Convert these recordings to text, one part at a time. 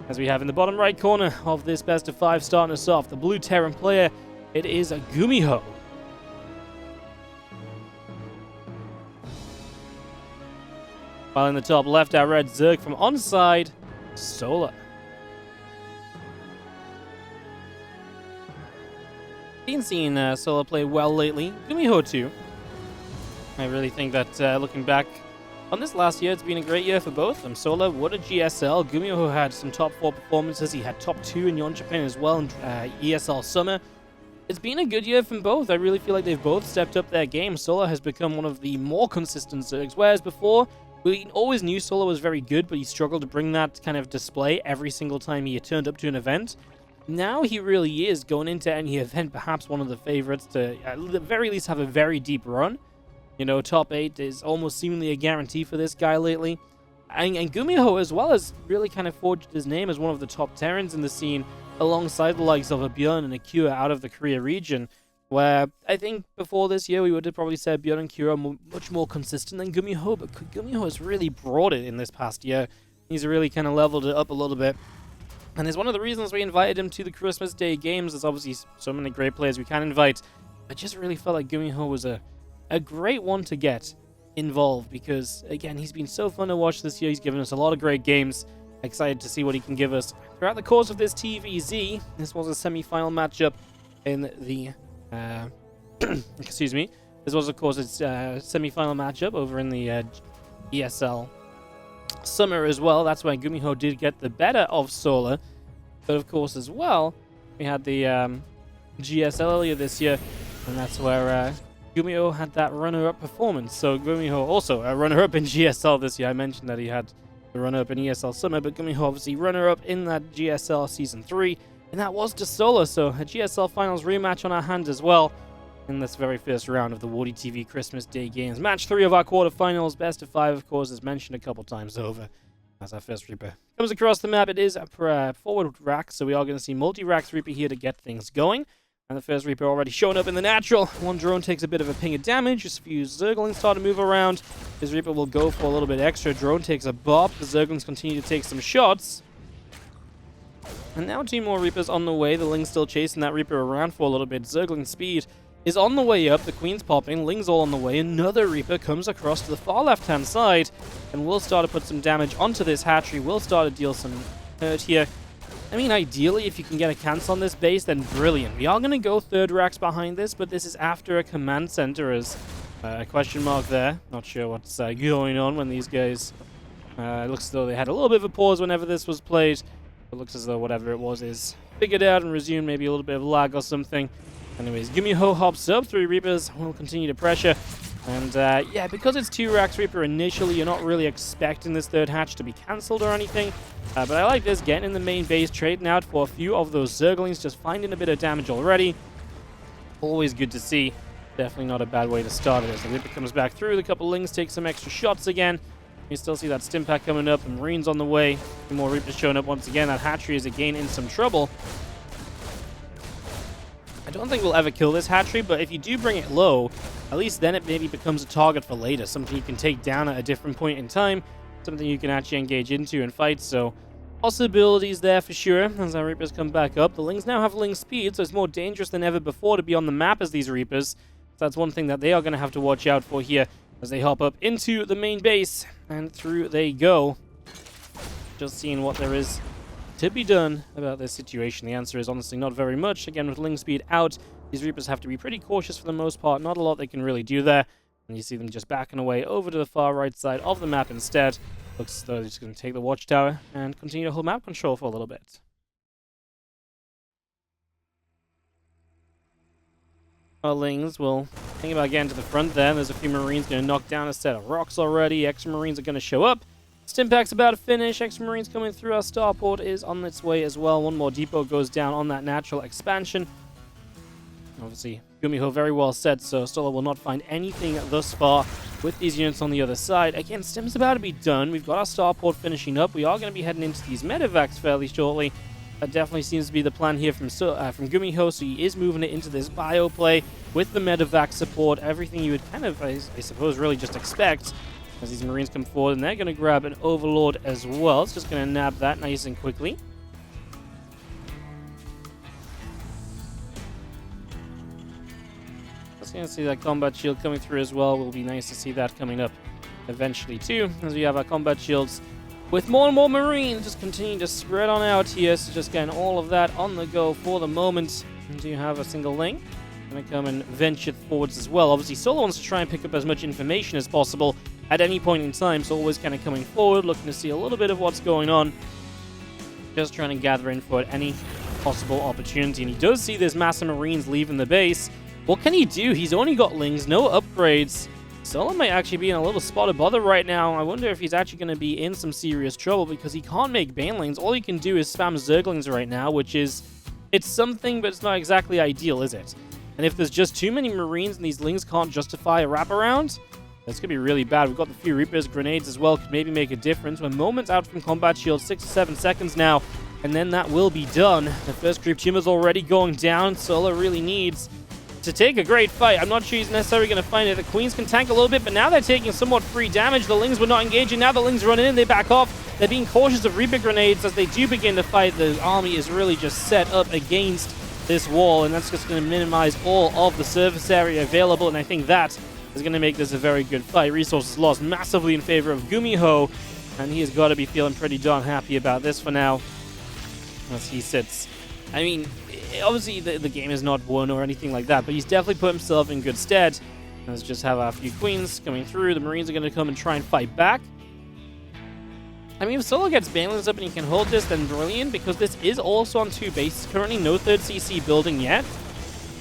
As we have in the bottom right corner of this best of 5 starting us off, the blue Terran player, it is a GuMiho. While in the top left, our red Zerg from onside, Solar. Been seeing Solar play well lately. GuMiho too. I really think that looking back on this last year, it's been a great year for both of them. Solar, what a GSL. GuMiho had some top 4 performances. He had top 2 in Yon Japan as well in ESL Summer. It's been a good year from both. I really feel like they've both stepped up their game. Solar has become one of the more consistent Zergs, whereas before, we always knew Solar was very good, but he struggled to bring that kind of display every single time he turned up to an event. Now he really is, going into any event, perhaps one of the favorites to at the very least have a very deep run. You know, top 8 is almost seemingly a guarantee for this guy lately. And GuMiho as well has really kind of forged his name as one of the top Terrans in the scene, alongside the likes of a Bjorn and a Kua out of the Korea region, where I think before this year we would have probably said Bjorn and Kua are much more consistent than GuMiho, but GuMiho has really brought it in this past year. He's really kind of leveled it up a little bit. And it's one of the reasons we invited him to the Christmas Day Games. There's obviously so many great players we can invite. I just really felt like GuMiho was a great one to get involved because, again, he's been so fun to watch this year. He's given us a lot of great games. Excited to see what he can give us throughout the course of this TvZ. This was a semi-final matchup in the... excuse me. This was, of course, its semi-final matchup over in the ESL Summer as well. That's where GuMiho did get the better of Solar. But, of course, as well, we had the GSL earlier this year, and that's where... GuMiho had that runner-up performance. So GuMiho also a runner-up in GSL this year. I mentioned that he had the runner-up in ESL Summer, but GuMiho obviously runner-up in that GSL Season 3, and that was to Solar, so a GSL Finals rematch on our hands as well in this very first round of the WardiTV Christmas Day Games. Match 3 of our quarterfinals, best of 5, of course, as mentioned a couple times over. As our first Reaper comes across the map, it is a forward rack, so we are going to see multi-racks Reaper here to get things going. And the first Reaper already showing up in the natural. One drone takes a bit of a ping of damage. Just a few Zerglings start to move around. His Reaper will go for a little bit extra. Drone takes a bop. The Zerglings continue to take some shots. And now 2 more Reapers on the way. The Ling's still chasing that Reaper around for a little bit. Zergling speed is on the way up. The Queen's popping. Ling's all on the way. Another Reaper comes across to the far left-hand side and will start to put some damage onto this hatchery. Will start to deal some hurt here. I mean, ideally, if you can get a cancel on this base, then brilliant. We are going to go 3rd racks behind this, but this is after a command center as a question mark there. Not sure what's going on when these guys... it looks as though they had a little bit of a pause whenever this was played. It looks as though whatever it was is figured out and resumed, maybe a little bit of lag or something. Anyways, GuMiho hops up. 3 Reapers will continue to pressure. And yeah, because it's 2 racks Reaper initially, you're not really expecting this 3rd hatch to be cancelled or anything. But I like this, getting in the main base, trading out for a few of those Zerglings, just finding a bit of damage already. Always good to see. Definitely not a bad way to start it. As the Reaper comes back through, the couple Lings take some extra shots again. You still see that stim pack coming up, and Marines on the way. 2 more Reapers showing up once again. That hatchery is again in some trouble. I don't think we'll ever kill this hatchery, but if you do bring it low, at least then it maybe becomes a target for later. Something you can take down at a different point in time. Something you can actually engage into and fight. So possibilities there for sure as our Reapers come back up. The Lings now have Ling speed, so it's more dangerous than ever before to be on the map as these Reapers. So that's one thing that they are going to have to watch out for here as they hop up into the main base. And through they go. Just seeing what there is to be done about this situation. The answer is honestly not very much. Again, with Ling speed out, these Reapers have to be pretty cautious for the most part. Not a lot they can really do there. And you see them just backing away over to the far right side of the map instead. Looks as though they're just going to take the watchtower and continue to hold map control for a little bit. Our Lings will think about getting to the front there. There's a few Marines going to knock down a set of rocks already. Extra Marines are going to show up. Stimpack's about to finish. Extra Marines coming through. Our starport is on its way as well. One more depot goes down on that natural expansion. Obviously, GuMiho very well set, so Solar will not find anything thus far with these units on the other side. Again, Stim's about to be done. We've got our starport finishing up. We are going to be heading into these medevacs fairly shortly. That definitely seems to be the plan here from GuMiho, so he is moving it into this bio play with the medevac support. Everything you would kind of, I suppose, really just expect as these Marines come forward, and they're going to grab an Overlord as well. It's just going to nab that nice and quickly. So you can see that combat shield coming through as well. Will be nice to see that coming up eventually too, as we have our combat shields with more and more Marines just continuing to spread on out here. So just getting all of that on the go for the moment. And do you have a single link? Going to come and venture forwards as well. Obviously, Solo wants to try and pick up as much information as possible at any point in time. So always kind of coming forward, looking to see a little bit of what's going on. Just trying to gather info at any possible opportunity. And he does see this mass of Marines leaving the base. What can he do? He's only got lings, no upgrades. Solo might actually be in a little spot of bother right now. I wonder if he's actually going to be in some serious trouble because he can't make banelings. All he can do is spam zerglings right now, which is... it's something, but it's not exactly ideal, is it? And if there's just too many Marines and these lings can't justify a wraparound, that's going to be really bad. We've got the few Reapers, grenades as well, could maybe make a difference. We're moments out from combat shield, 6 to 7 seconds now, and then that will be done. The first group tumor's already going down. Solo really needs to take a great fight. I'm not sure he's necessarily going to find it. The Queens can tank a little bit, but now they're taking somewhat free damage. The Lings were not engaging. Now the Lings run in, they back off. They're being cautious of Reaper grenades as they do begin to fight. The army is really just set up against this wall, and that's just going to minimize all of the surface area available, and I think that is going to make this a very good fight. Resources lost massively in favor of GuMiho, and he has got to be feeling pretty darn happy about this for now as he sits. I mean, obviously the game is not won or anything like that, but he's definitely put himself in good stead. Let's just have a few Queens coming through. The Marines are going to come and try and fight back. I mean, if Solo gets banelings up and he can hold this, then brilliant, because this is also on 2 bases. Currently no 3rd CC building yet.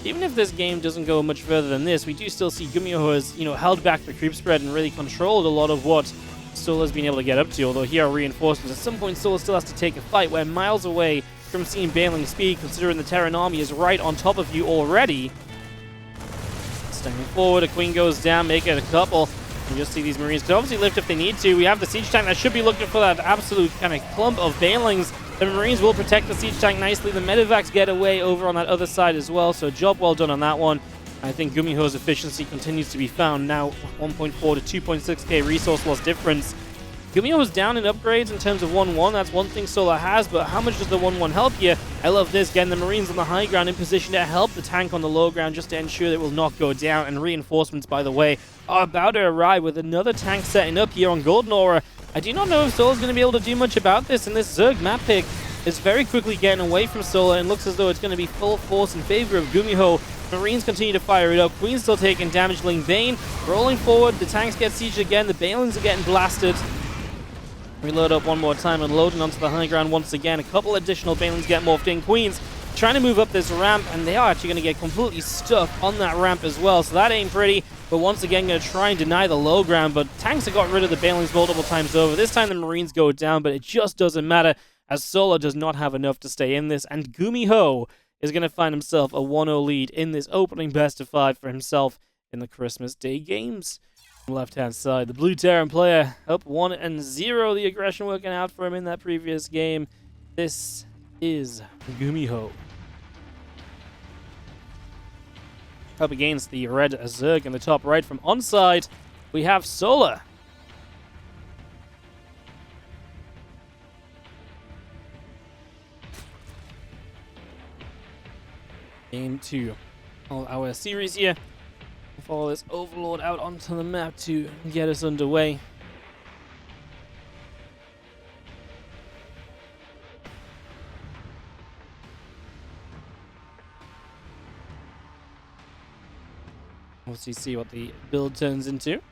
Even if this game doesn't go much further than this, we do still see GuMiho has, held back the creep spread and really controlled a lot of what Solo's been able to get up to, although here are reinforcements. At some point, Solo still has to take a fight. We're miles away from seeing baneling speed, considering the Terran army is right on top of you already. Stepping forward, a Queen goes down, make it a couple. You just see these Marines can obviously lift if they need to. We have the siege tank that should be looking for that absolute kind of clump of banelings. The Marines will protect the siege tank nicely. The medevacs get away over on that other side as well, so job well done on that one. I think GuMiho's efficiency continues to be found now. 1.4 to 2.6k resource loss difference. GuMiho's down in upgrades in terms of 1-1. That's one thing Solo has, but how much does the 1-1 help you? I love this, getting the Marines on the high ground in position to help the tank on the low ground just to ensure that it will not go down. And reinforcements, by the way, are about to arrive with another tank setting up here on Golden Aura. I do not know if Solo's going to be able to do much about this, and this Zerg map pick is very quickly getting away from Solo and looks as though it's going to be full force in favor of GuMiho. Marines continue to fire it up. Queen's still taking damage. Ling Bane rolling forward. The tanks get sieged again. The Banelings are getting blasted. Reload up one more time and loading onto the high ground once again. A couple additional Banelings get morphed in. Queens trying to move up this ramp, and they are actually going to get completely stuck on that ramp as well, so that ain't pretty. But once again, going to try and deny the low ground, but tanks have got rid of the Banelings multiple times over. This time the Marines go down, but it just doesn't matter, as Solo does not have enough to stay in this, and GuMiho is going to find himself a 1-0 lead in this opening best of 5 for himself in the Christmas Day Games. Left-hand side, the blue Terran player up 1-0. The aggression working out for him in that previous game. This is GuMiho. Up against the red Zerg in the top right from onside, we have Solo. Game 2 of our series here. Follow this Overlord out onto the map to get us underway. We'll see what the build turns into.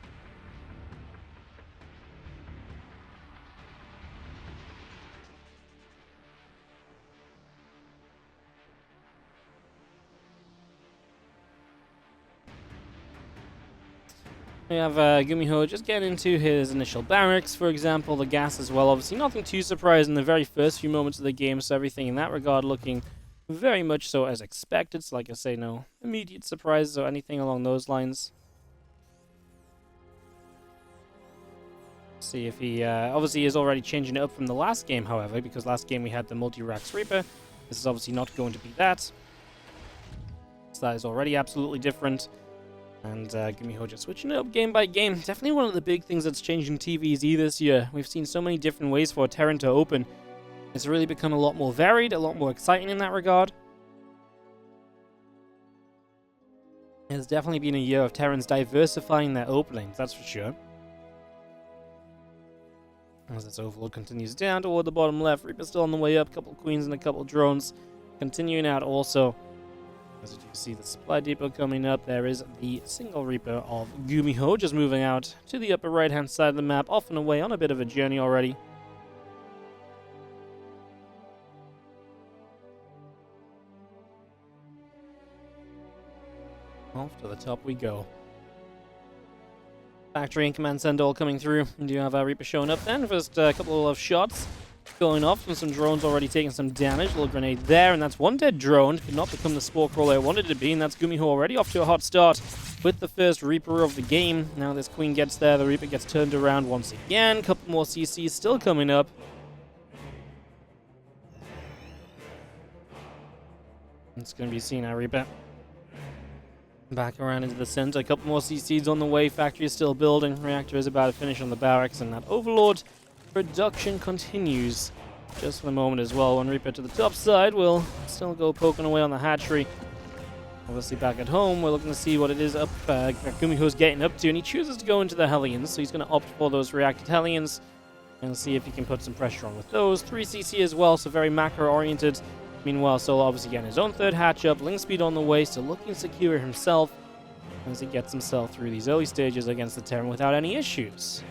We have GuMiho just getting into his initial barracks, for example, the gas as well. Obviously, nothing too surprising in the very first few moments of the game, so everything in that regard looking very much so as expected. So, like I say, no immediate surprises or anything along those lines. See if he obviously is already changing it up from the last game, however, because last game we had the multi-racks Reaper. This is obviously not going to be that. So that is already absolutely different. And GuMiho just switching it up game by game. Definitely one of the big things that's changing TvZ this year. We've seen so many different ways for a Terran to open. It's really become a lot more varied, a lot more exciting in that regard. It's definitely been a year of Terrans diversifying their openings, that's for sure. As this Overlord continues down toward the bottom left, Reaper still on the way up, a couple queens and a couple drones continuing out also. As you can see the supply depot coming up, there is the single Reaper of GuMiho just moving out to the upper right hand side of the map, off and away on a bit of a journey already. Off to the top we go. Factory and command center all coming through. We do have our Reaper showing up then. First couple of shots going off from some drones already taking some damage. Little grenade there, and that's one dead drone. Could not become the spore crawler I wanted it to be, and that's GuMiho already off to a hot start with the first Reaper of the game. Now this queen gets there, the Reaper gets turned around once again. Couple more CCs still coming up. It's going to be seen our Reaper back around into the center. A couple more CCs on the way. Factory is still building. Reactor is about to finish on the barracks, and that Overlord production continues just for the moment as well. One Reaper to the top side will still go poking away on the hatchery. Obviously back at home, we're looking to see what it is up GuMiho's getting up to, and he chooses to go into the Hellions, so he's going to opt for those reacted Hellions and see if he can put some pressure on with those. 3 CC as well, so very macro-oriented. Meanwhile, Solo obviously getting his own third hatch up, link speed on the way, so looking secure himself as he gets himself through these early stages against the Terran without any issues.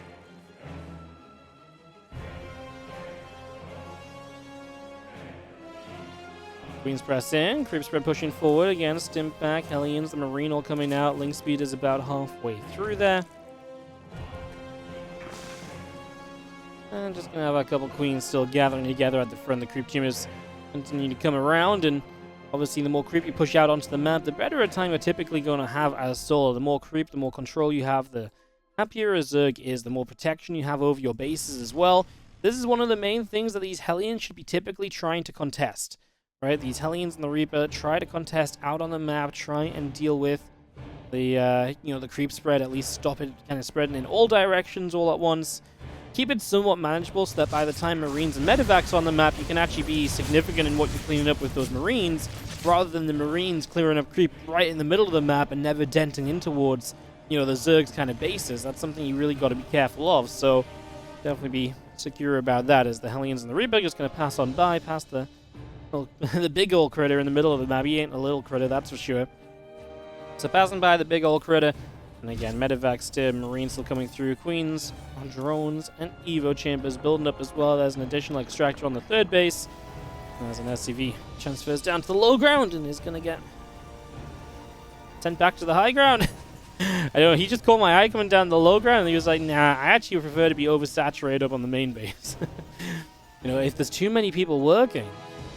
Queens press in, creep spread pushing forward again, stimp back, Hellions, the Marine all coming out, link speed is about halfway through there. And just gonna have a couple queens still gathering together at the front. The creep teamers continue to come around, and obviously the more creep you push out onto the map, the better a time you're typically going to have as Solo. The more creep, the more control you have, the happier a Zerg is, the more protection you have over your bases as well. This is one of the main things that these Hellions should be typically trying to contest, right? These Hellions and the Reaper try to contest out on the map, try and deal with the, the creep spread, at least stop it kind of spreading in all directions all at once. Keep it somewhat manageable so that by the time Marines and Medivacs are on the map, you can actually be significant in what you're cleaning up with those Marines, rather than the Marines clearing up creep right in the middle of the map and never denting in towards, the Zerg's kind of bases. That's something you really got to be careful of, so definitely be secure about that, as the Hellions and the Reaper just going to pass on by, past the big old critter in the middle of the map. He ain't a little critter, that's for sure. So passing by the big old critter. And again, Medivac still, Marines still coming through. Queens on drones and Evo chambers building up as well. There's an additional extractor on the third base. And there's an SCV. Transfers down to the low ground and is going to get sent back to the high ground. I don't know, he just caught my eye coming down the low ground and he was like, nah, I actually prefer to be oversaturated up on the main base. If there's too many people working.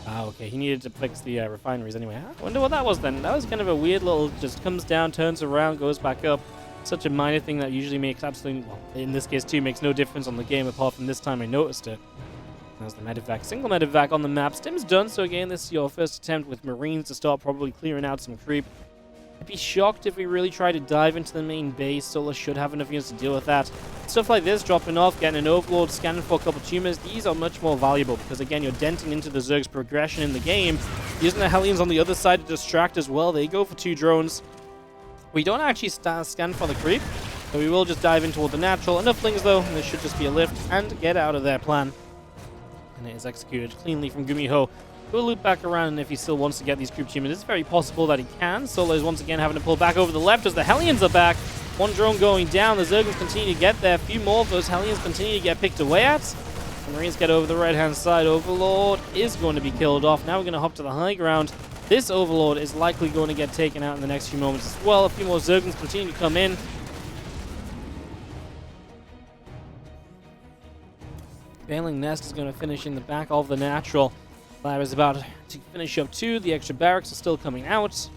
Ah, okay, he needed to fix the refineries anyway. I wonder what that was then. That was kind of a weird little, just comes down, turns around, goes back up. Such a minor thing that usually makes absolutely, well, in this case too, makes no difference on the game, apart from this time I noticed it. There's the Medivac, single Medivac on the map. Stim's done, so again, this is your first attempt with Marines to start probably clearing out some creep. I'd be shocked if we really try to dive into the main base. Solo should have enough units to deal with that. Stuff like this, dropping off, getting an Overlord, scanning for a couple tumors, these are much more valuable because, again, you're denting into the Zerg's progression in the game. Using the Hellions on the other side to distract as well. They go for 2 drones. We don't actually scan for the creep, so we will just dive in toward the natural. Enough things, though, and this should just be a lift and get out of their plan. And it is executed cleanly from GuMiho. We'll loop back around, and if he still wants to get these creep tumors, it's very possible that he can. Solo is once again having to pull back over the left as the Hellions are back. One drone going down. The Zergons continue to get there. A few more of those Hellions continue to get picked away at. The Marines get over the right-hand side. Overlord is going to be killed off. Now we're going to hop to the high ground. This Overlord is likely going to get taken out in the next few moments as well. A few more Zergons continue to come in. Failing Nest is going to finish in the back of the natural. Fire is about to finish up too. The extra barracks are still coming out.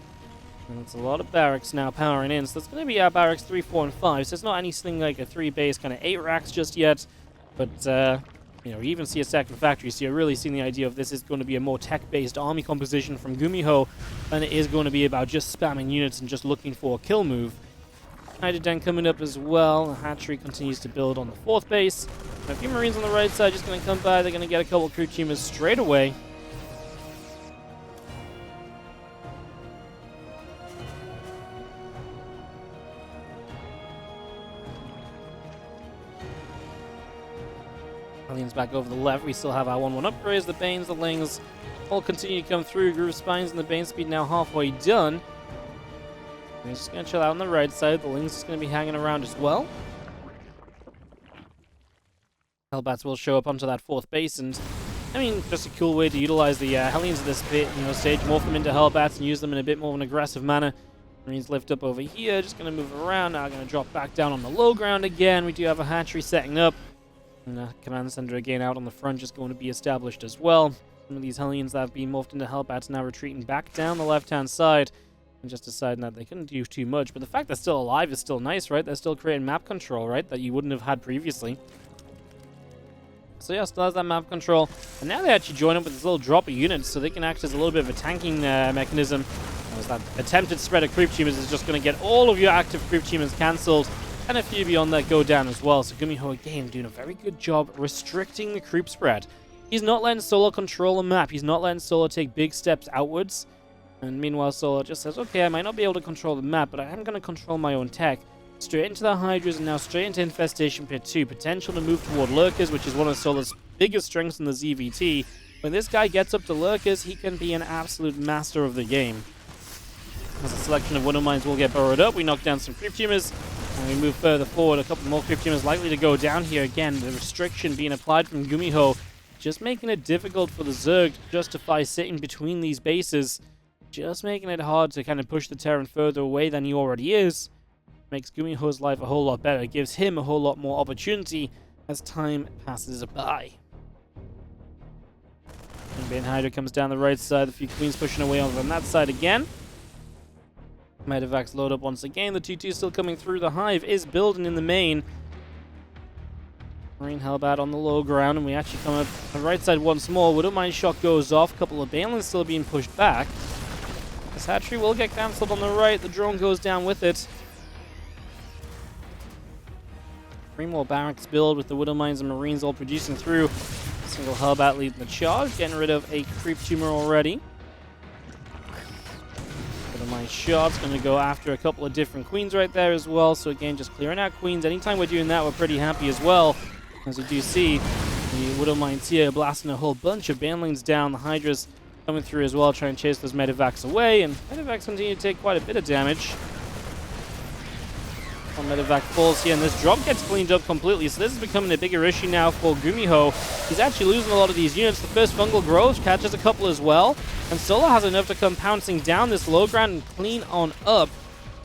And it's a lot of barracks now powering in. So it's going to be our barracks 3, 4, and 5. So it's not anything like a 3-base kind of 8 racks just yet. But, you even see a second factory. So you're really seeing the idea of this is going to be a more tech-based army composition from GuMiho than it is going to be about just spamming units and just looking for a kill move. Hydroden coming up as well. The hatchery continues to build on the 4th base. And a few Marines on the right side just going to come by. They're going to get a couple crew teamers straight away. Hellions back over the left. We still have our 1-1 upgrades. The Banes, the Lings all continue to come through. Groove Spines and the Bane Speed now halfway done. We're just going to chill out on the right side. The Lings is going to be hanging around as well. Hellbats will show up onto that 4th base, and I mean, just a cool way to utilize the Hellions at this bit, stage, morph them into Hellbats and use them in a bit more of an aggressive manner. Marines lift up over here, just going to move around. Now going to drop back down on the low ground again. We do have a hatchery setting up. And the command center again out on the front just going to be established as well. Some of these Hellions that have been morphed into Hellbats now retreating back down the left-hand side. And just deciding that they couldn't do too much. But the fact they're still alive is still nice, right? They're still creating map control, right? That you wouldn't have had previously. So yeah, still has that map control. And now they actually join up with this little drop of units, so they can act as a little bit of a tanking mechanism. As that attempted spread of creep tumors is just going to get all of your active creep tumors cancelled. And a few beyond that go down as well. So GuMiho again doing a very good job restricting the creep spread. He's not letting Solo control a map. He's not letting Solo take big steps outwards. And meanwhile, Solo just says, okay, I might not be able to control the map, but I am going to control my own tech. Straight into the Hydras and now straight into Infestation Pit 2. Potential to move toward Lurkers, which is one of Solo's biggest strengths in the ZVT. When this guy gets up to Lurkers, he can be an absolute master of the game. As a selection of Widow Mines will get burrowed up, we knock down some creep tumors, and we move further forward. A couple more creep tumors likely to go down here again. The restriction being applied from GuMiho, just making it difficult for the Zerg to justify sitting between these bases. Just making it hard to kind of push the Terran further away than he already is. Makes GuMiho's life a whole lot better. It gives him a whole lot more opportunity as time passes by. And Bane Hydra comes down the right side. A few Queens pushing away over on that side again. Medevacs load up once again. The 2-2 still coming through. The Hive is building in the main. Marine Hellbat on the low ground, and we actually come up on the right side once more. Widow Mine shot goes off. A couple of Balins still being pushed back. This hatchery will get cancelled on the right. The drone goes down with it. 3 more barracks build with the Widow Mines and Marines all producing through. Single Hellbat leading the charge, getting rid of a creep tumor already. Widow Mine shots, going to go after a couple of different Queens right there as well. So again, just clearing out Queens. Anytime we're doing that, we're pretty happy as well. As we do see, the Widow Mines here blasting a whole bunch of Banelings down. The Hydras coming through as well, trying to chase those Medevacs away. And Medevacs continue to take quite a bit of damage. Medevac falls here, and this drop gets cleaned up completely, so this is becoming a bigger issue now for GuMiho. He's actually losing a lot of these units. The first fungal growth catches a couple as well, and Solo has enough to come pouncing down this low ground and clean on up.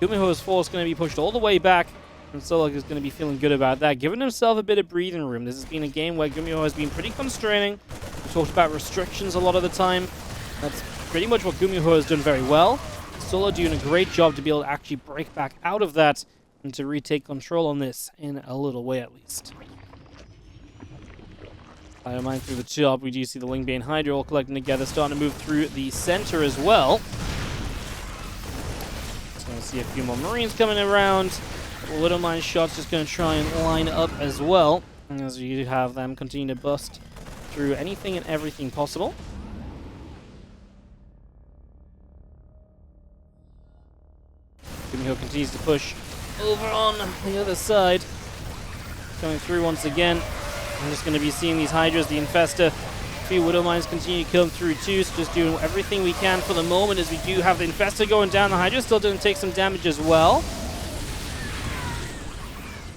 GuMiho's force going to be pushed all the way back, and Solo is going to be feeling good about that, giving himself a bit of breathing room. This has been a game where GuMiho has been pretty constraining. We talked about restrictions a lot of the time. That's pretty much what GuMiho has done very well. Solo doing a great job to be able to actually break back out of that and to retake control on this in a little way at least. Mine through the top. We do see the Ling Bane Hydra all collecting together, starting to move through the center as well. So I see a few more Marines coming around. Widow Mine shots just going to try and line up as well, as you have them continue to bust through anything and everything possible. GuMiho continues to push over on the other side. Coming through once again. I'm just going to be seeing these Hydras, the Infester. A few Widow Mines continue to come through too, so just doing everything we can for the moment as we do have the Infester going down. The Hydra still doesn't take some damage as well.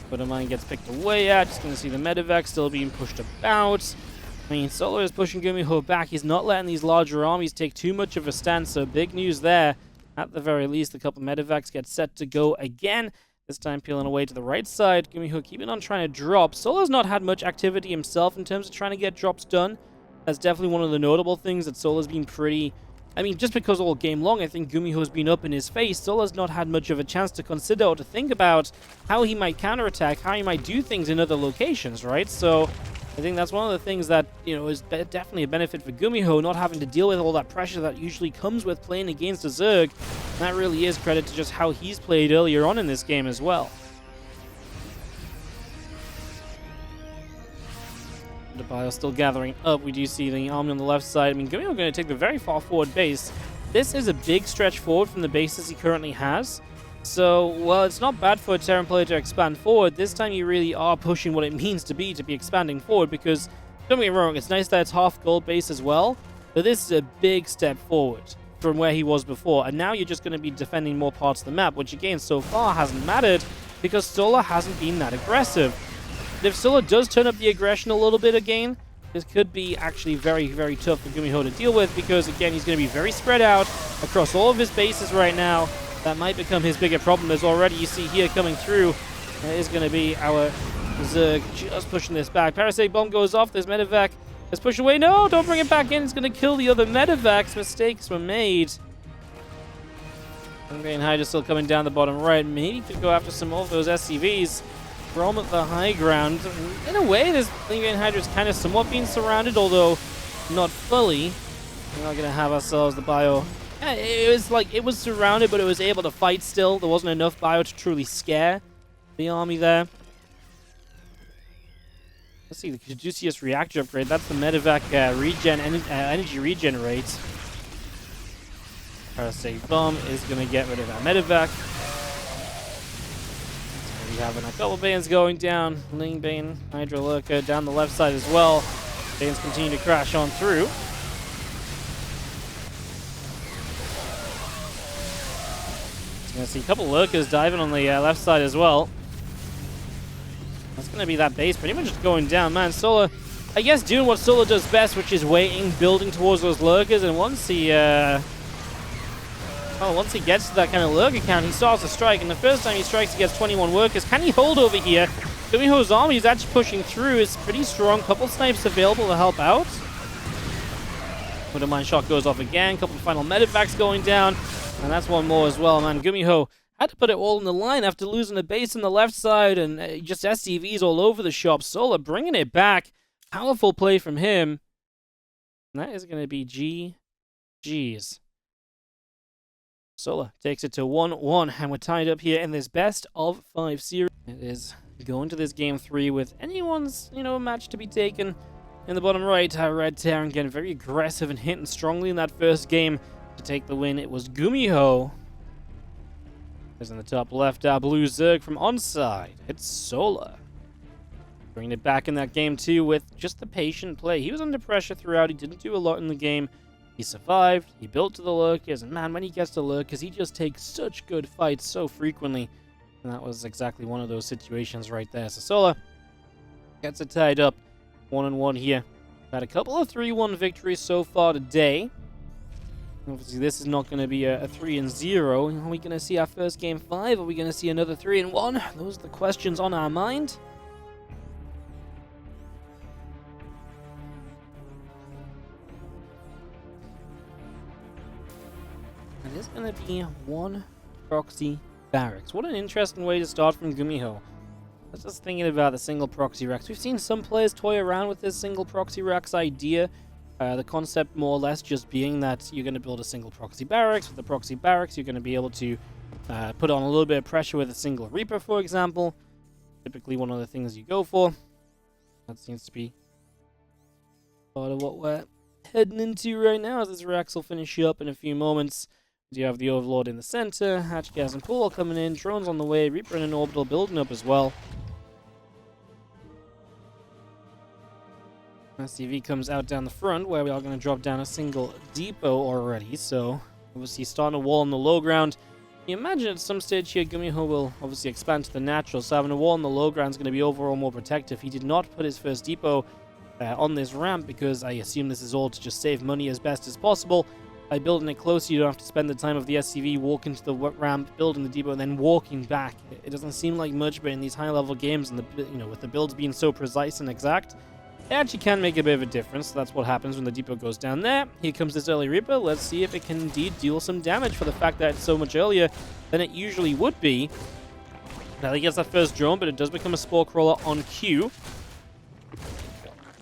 Widow Mine gets picked away at. Just going to see the Medevac still being pushed about. I mean, Solo is pushing GuMiho back. He's not letting these larger armies take too much of a stance, so big news there. At the very least, a couple Medevacs get set to go again. This time peeling away to the right side. GuMiho keeping on trying to drop. Solo's not had much activity himself in terms of trying to get drops done. That's definitely one of the notable things that Solo's been pretty... I mean, just because all game long, I think GuMiho's been up in his face. Solo's not had much of a chance to consider or to think about how he might counterattack, how he might do things in other locations, right? So I think that's one of the things that, is definitely a benefit for GuMiho, not having to deal with all that pressure that usually comes with playing against a Zerg. And that really is credit to just how he's played earlier on in this game as well. The bio still gathering up. We do see the army on the left side. I mean, GuMiho going to take the very far forward base. This is a big stretch forward from the bases he currently has. So, well, it's not bad for a Terran player to expand forward. This time you really are pushing what it means to be expanding forward, because Don't get me wrong, it's nice that it's half gold base as well, but this is a big step forward from where he was before, and now you're just going to be defending more parts of the map, which again, so far hasn't mattered, because Solar hasn't been that aggressive. And if Solar does turn up the aggression a little bit again, this could be actually very, very tough for GuMiho to deal with, because again, he's going to be very spread out across all of his bases right now. That might become his bigger problem. There's already, you see here coming through, is going to be our Zerg just pushing this back. Parasite Bomb goes off, there's Medevac. Let's push away. No, don't bring it back in. It's going to kill the other Medevacs. Mistakes were made. And Hydra still coming down the bottom right. Maybe could go after some more of those SCVs from the high ground. In a way, this Lingvain Hydra is kind of somewhat being surrounded, although not fully. We're not going to have ourselves the bio. Yeah, it was like it was surrounded, but it was able to fight still. There wasn't enough bio to truly scare the army there. Let's see, the Caduceus reactor upgrade. That's the Medevac energy regen rate. Parasite Bomb is going to get rid of that Medevac. So we have a couple Banes going down. Ling Bane, Hydra Lurker down the left side as well. Banes continue to crash on through. Going to see a couple Lurkers diving on the left side as well. That's going to be that base pretty much just going down. Man, Solar, I guess, doing what Solar does best, which is waiting, building towards those Lurkers, and once he gets to that kind of Lurker count, he starts to strike, and the first time he strikes, he gets 21 workers. Can he hold over here? GuMiho's army is actually pushing through. It's pretty strong. Couple snipes available to help out. Wouldn't mind shot goes off again. Couple final Medevacs going down, and that's one more as well, man. GuMiho had to put it all in the line after losing a base on the left side and just SCVs all over the shop. Solar bringing it back. Powerful play from him. And that is going to be GG's. Solar takes it to 1-1, and we're tied up here in this best of 5 series. It is going to this game 3 with anyone's, match to be taken. In the bottom right, Red Terran getting very aggressive and hitting strongly in that first game to take the win. It was GuMiho. There's in the top left, our blue Zerg from onside. It's Solar. Bringing it back in that game too with just the patient play. He was under pressure throughout. He didn't do a lot in the game. He survived. He built to the Lurkers. And man, when he gets to Lurkers, he just takes such good fights so frequently. And that was exactly one of those situations right there. So Solar gets it tied up 1-1 here. Had a couple of 3-1 victories so far today. Obviously, this is not going to be a 3-0. Are we going to see our first game 5? Are we going to see another 3-1? Those are the questions on our mind. It is going to be one proxy barracks. What an interesting way to start from GuMiho. I was just thinking about the single proxy racks. We've seen some players toy around with this single proxy racks idea. The concept more or less just being that you're going to build a single proxy barracks. With the proxy barracks, you're going to be able to put on a little bit of pressure with a single Reaper, for example. Typically one of the things you go for. That seems to be part of what we're heading into right now, as this racks will finish up in a few moments. You have the Overlord in the center, Hatch, Gas, and Pool coming in, drones on the way, Reaper in an orbital building up as well. SCV comes out down the front, where we are going to drop down a single depot already, so obviously starting a wall on the low ground. You imagine at some stage here, GuMiho will obviously expand to the natural, so having a wall on the low ground is going to be overall more protective. He did not put his first depot on this ramp, because I assume this is all to just save money as best as possible. By building it closer, you don't have to spend the time of the SCV walking to the ramp, building the depot, and then walking back. It doesn't seem like much, but in these high-level games, and with the builds being so precise and exact, it actually can make a bit of a difference. So that's what happens when the depot goes down there. Here comes this early Reaper. Let's see if it can indeed deal some damage for the fact that it's so much earlier than it usually would be. Now he gets that first drone, but it does become a Spore Crawler on cue.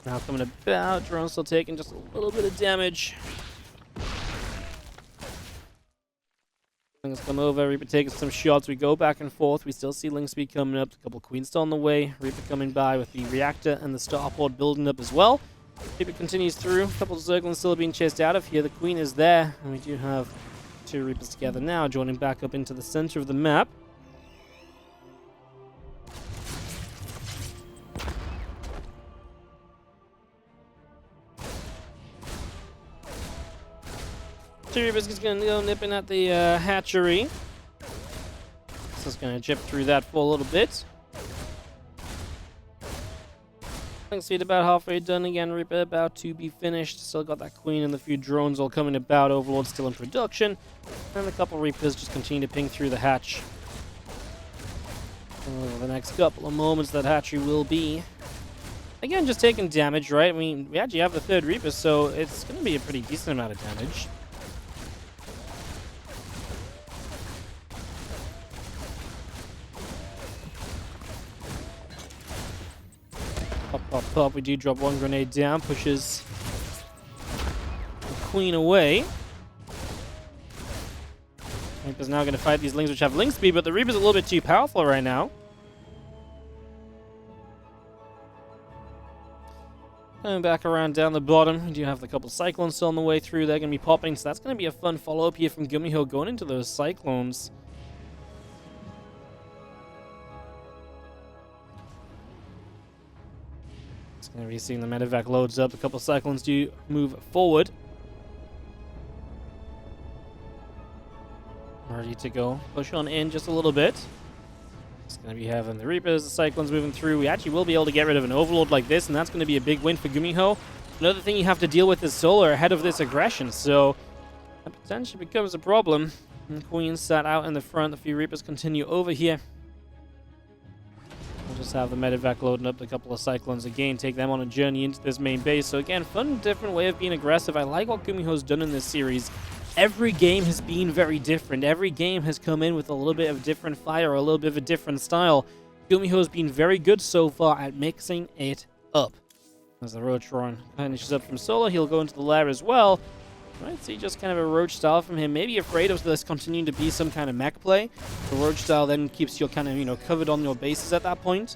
Now coming about, drone still taking just a little bit of damage. Things come over, Reaper taking some shots. We go back and forth. We still see Link Speed coming up. A couple Queens still on the way. Reaper coming by with the reactor and the starport building up as well. Reaper continues through. A couple of Zerglings still being chased out of here. The Queen is there. And we do have two Reapers together now, joining back up into the center of the map. Two Reapers is going to go nipping at the hatchery. Just going to chip through that for a little bit. Speed about halfway done again. Reaper about to be finished. Still got that Queen and the few drones all coming about. Overlord still in production. And a couple Reapers just continue to ping through the hatch. Over the next couple of moments, that hatchery will be, again, just taking damage, right? I mean, we actually have the third Reaper, so it's going to be a pretty decent amount of damage. Pop, pop, pop. We do drop one grenade down, pushes the Queen away. Reaper's now going to fight these Lings, which have Link speed, but the Reaper's a little bit too powerful right now. Coming back around down the bottom, we do have a couple Cyclones still on the way through. They're going to be popping, so that's going to be a fun follow-up here from GuMiho going into those Cyclones. Going to be seeing the medevac loads up. A couple Cyclones do move forward. Ready to go. Push on in just a little bit. It's going to be having the Reapers, the Cyclones moving through. We actually will be able to get rid of an Overlord like this, and that's going to be a big win for GuMiho. Another thing you have to deal with is Solar ahead of this aggression, so that potentially becomes a problem. And Queen sat out in the front. A few Reapers continue over here. We'll just have the medevac loading up a couple of Cyclones again, take them on a journey into this main base. So again, fun, different way of being aggressive. I like what GuMiho's done in this series. Every game has been very different. Every game has come in with a little bit of different fire, or a little bit of a different style. GuMiho's been very good so far at mixing it up. As the Roachron finishes up from Solar, he'll go into the lair as well. Right, see just kind of a Roach style from him. Maybe afraid of this continuing to be some kind of mech play. The Roach style then keeps you kind of, covered on your bases at that point.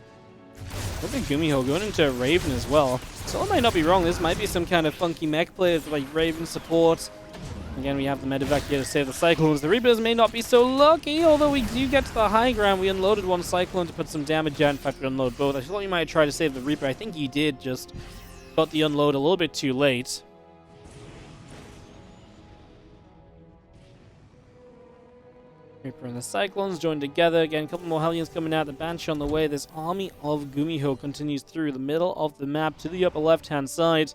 Look at GuMiho going into Raven as well. So I might not be wrong. This might be some kind of funky mech play with like Raven support. Again, we have the medevac here to save the Cyclones. The Reapers may not be so lucky, although we do get to the high ground. We unloaded one Cyclone to put some damage out. In fact, we unload both. I thought you might try to save the Reaper. I think you did, just got the unload a little bit too late. Reaper and the Cyclones joined together. Again, a couple more Hellions coming out. The Banshee on the way. This army of GuMiho continues through the middle of the map to the upper left-hand side.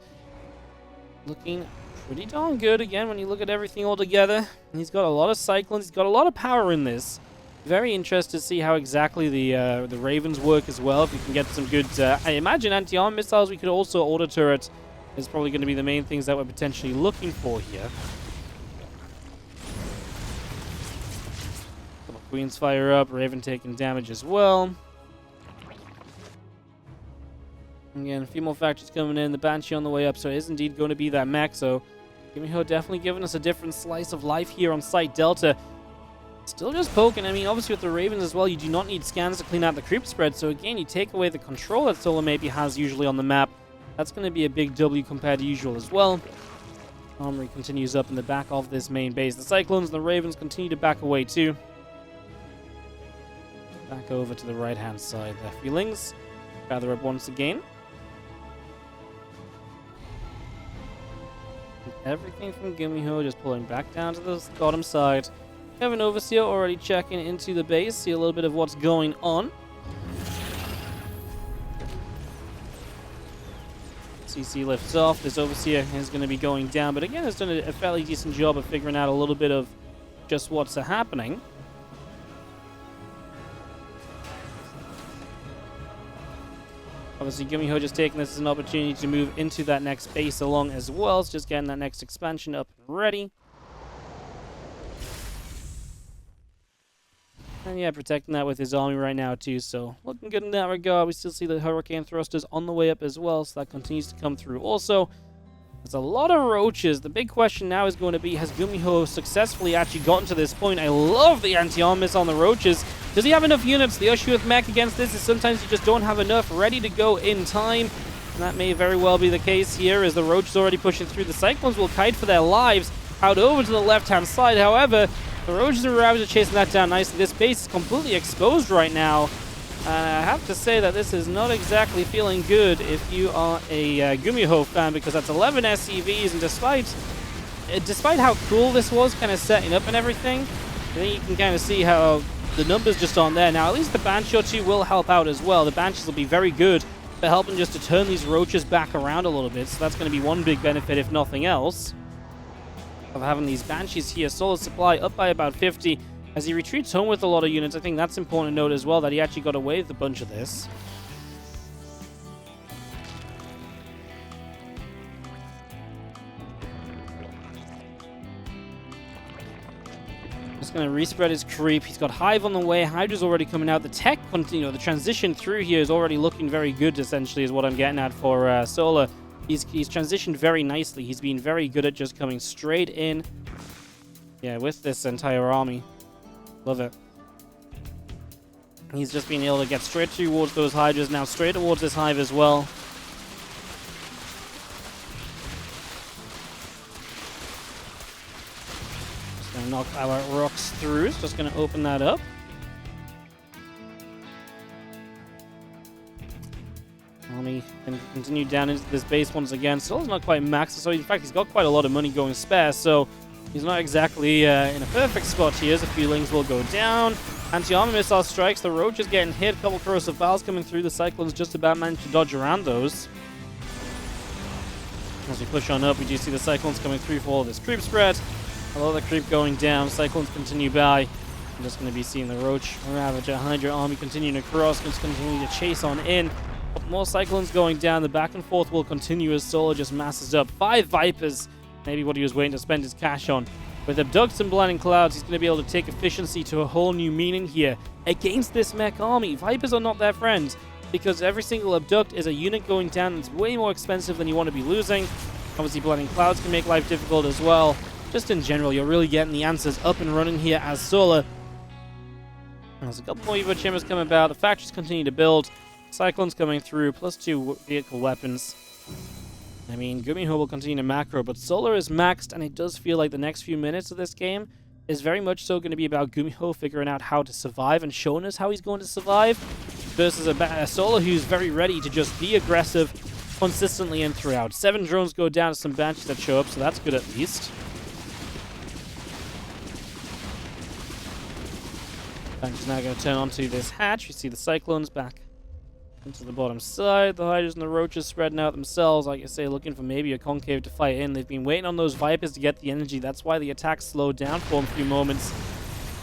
Looking pretty darn good again when you look at everything all together. And he's got a lot of Cyclones. He's got a lot of power in this. Very interested to see how exactly the Ravens work as well. If we can get some good, I imagine anti-armor missiles. We could also auto turret. Is probably going to be the main things that we're potentially looking for here. Queens fire up, Raven taking damage as well. Again, a few more factories coming in, the Banshee on the way up, so it is indeed going to be that mech, so GuMiho definitely giving us a different slice of life here on Site Delta. Still just poking. I mean, obviously with the Ravens as well, you do not need scans to clean out the creep spread, so again, you take away the control that Solar maybe has usually on the map. That's going to be a big W compared to usual as well. Armory continues up in the back of this main base. The Cyclones and the Ravens continue to back away too. Back over to the right-hand side there. Feelings gather up once again. And everything from GuMiho just pulling back down to the bottom side. We have an Overseer already checking into the base, see a little bit of what's going on. CC lifts off. This Overseer is going to be going down, but again, has done a fairly decent job of figuring out a little bit of just what's happening. Obviously, GuMiho just taking this as an opportunity to move into that next base along as well. It's just getting that next expansion up and ready. And yeah, protecting that with his army right now too, so looking good in that regard. We still see the Hurricane Thrusters on the way up as well, so that continues to come through. Also, there's a lot of Roaches. The big question now is going to be, has GuMiho successfully actually gotten to this point? I love the anti-armor miss on the Roaches. Does he have enough units? The issue with mech against this is sometimes you just don't have enough ready to go in time. And that may very well be the case here, as the Roach is already pushing through. The Cyclones will kite for their lives out over to the left-hand side. However, the Roaches and Ravagers are chasing that down nicely. This base is completely exposed right now. I have to say that this is not exactly feeling good if you are a GuMiho fan, because that's 11 SCVs, and despite despite how cool this was, kind of setting up and everything, I think you can kind of see how the numbers just aren't there. Now, at least the Banshee or two will help out as well. The Banshees will be very good for helping just to turn these roaches back around a little bit, so that's going to be one big benefit, if nothing else, of having these Banshees here. Solar supply up by about 50 as he retreats home with a lot of units. I think that's important to note as well, that he actually got away with a bunch of this. Just going to respread his creep. He's got Hive on the way. Hydra's already coming out. The tech, the transition through here is already looking very good, essentially, is what I'm getting at for Solar. He's transitioned very nicely. He's been very good at just coming straight in. Yeah, with this entire army. Love it. He's just been able to get straight towards those Hydras, now straight towards this Hive as well. Just going to knock our rocks through. It's just going to open that up. Army can continue down into this base once again. Still not quite maxed, so in fact he's got quite a lot of money going spare, so he's not exactly in a perfect spot here. A few lings will go down. Anti-armor missile strikes. The Roach is getting hit. A couple corrosive valves coming through. The Cyclones just about managed to dodge around those. As we push on up, we do see the Cyclones coming through for all of this creep spread. A lot of the creep going down. Cyclones continue by. I'm just going to be seeing the Roach Ravager Hydra army continuing across. Just continue to chase on in. More Cyclones going down. The back and forth will continue as Solar just masses up. 5 Vipers. Maybe what he was waiting to spend his cash on. With Abducts and Blinding Clouds, he's going to be able to take efficiency to a whole new meaning here. Against this mech army, Vipers are not their friends, because every single Abduct is a unit going down that's way more expensive than you want to be losing. Obviously, Blinding Clouds can make life difficult as well. Just in general, you're really getting the answers up and running here as Solar. There's a couple more Evo Chambers coming about. The factories continue to build. Cyclones coming through, +2 vehicle weapons. I mean, GuMiho will continue to macro, but Solar is maxed, and it does feel like the next few minutes of this game is very much so going to be about GuMiho figuring out how to survive and showing us how he's going to survive, versus a Solar who's very ready to just be aggressive consistently and throughout. 7 drones go down to some Banshees that show up, so that's good at least. Banshees now going to turn onto this hatch. You see the Cyclones back into the bottom side. The Hydras and the Roaches spreading out themselves, like I say, looking for maybe a concave to fight in. They've been waiting on those Vipers to get the energy. That's why the attack slowed down for a few moments.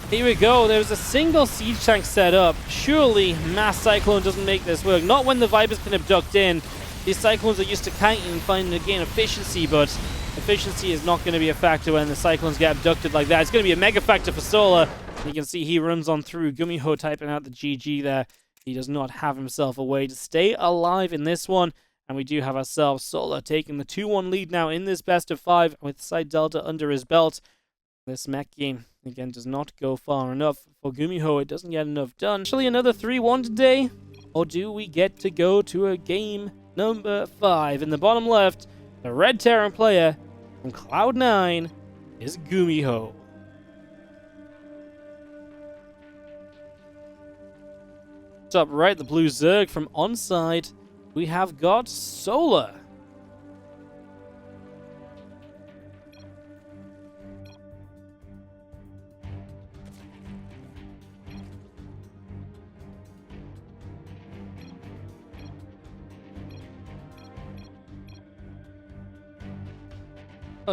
Here we go. There's a single siege tank set up. Surely Mass Cyclone doesn't make this work. Not when the Vipers can abduct in. These Cyclones are used to kiting and finding to gain efficiency, but efficiency is not going to be a factor when the Cyclones get abducted like that. It's going to be a mega factor for Solar. You can see he runs on through. GuMiho typing out the GG there. He does not have himself a way to stay alive in this one. And we do have ourselves Solar taking the 2-1 lead now in this best of 5 with Side Delta under his belt. This mech game, again, does not go far enough. For GuMiho, it doesn't get enough done. Actually, another 3-1 today? Or do we get to go to a game number 5? In the bottom left, the Red Terran player from Cloud9 is GuMiho. Top right, the blue Zerg from onside. We have got Solar.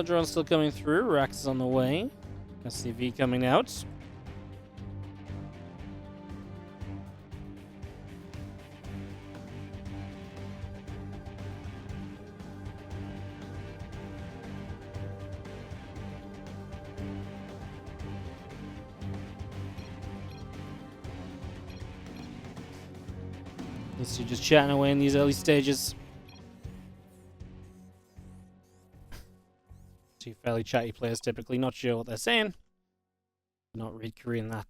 Drone's still coming through. Rax is on the way. SCV coming out. These two just chatting away in these early stages. Two fairly chatty players typically, not sure what they're saying. Not read Korean that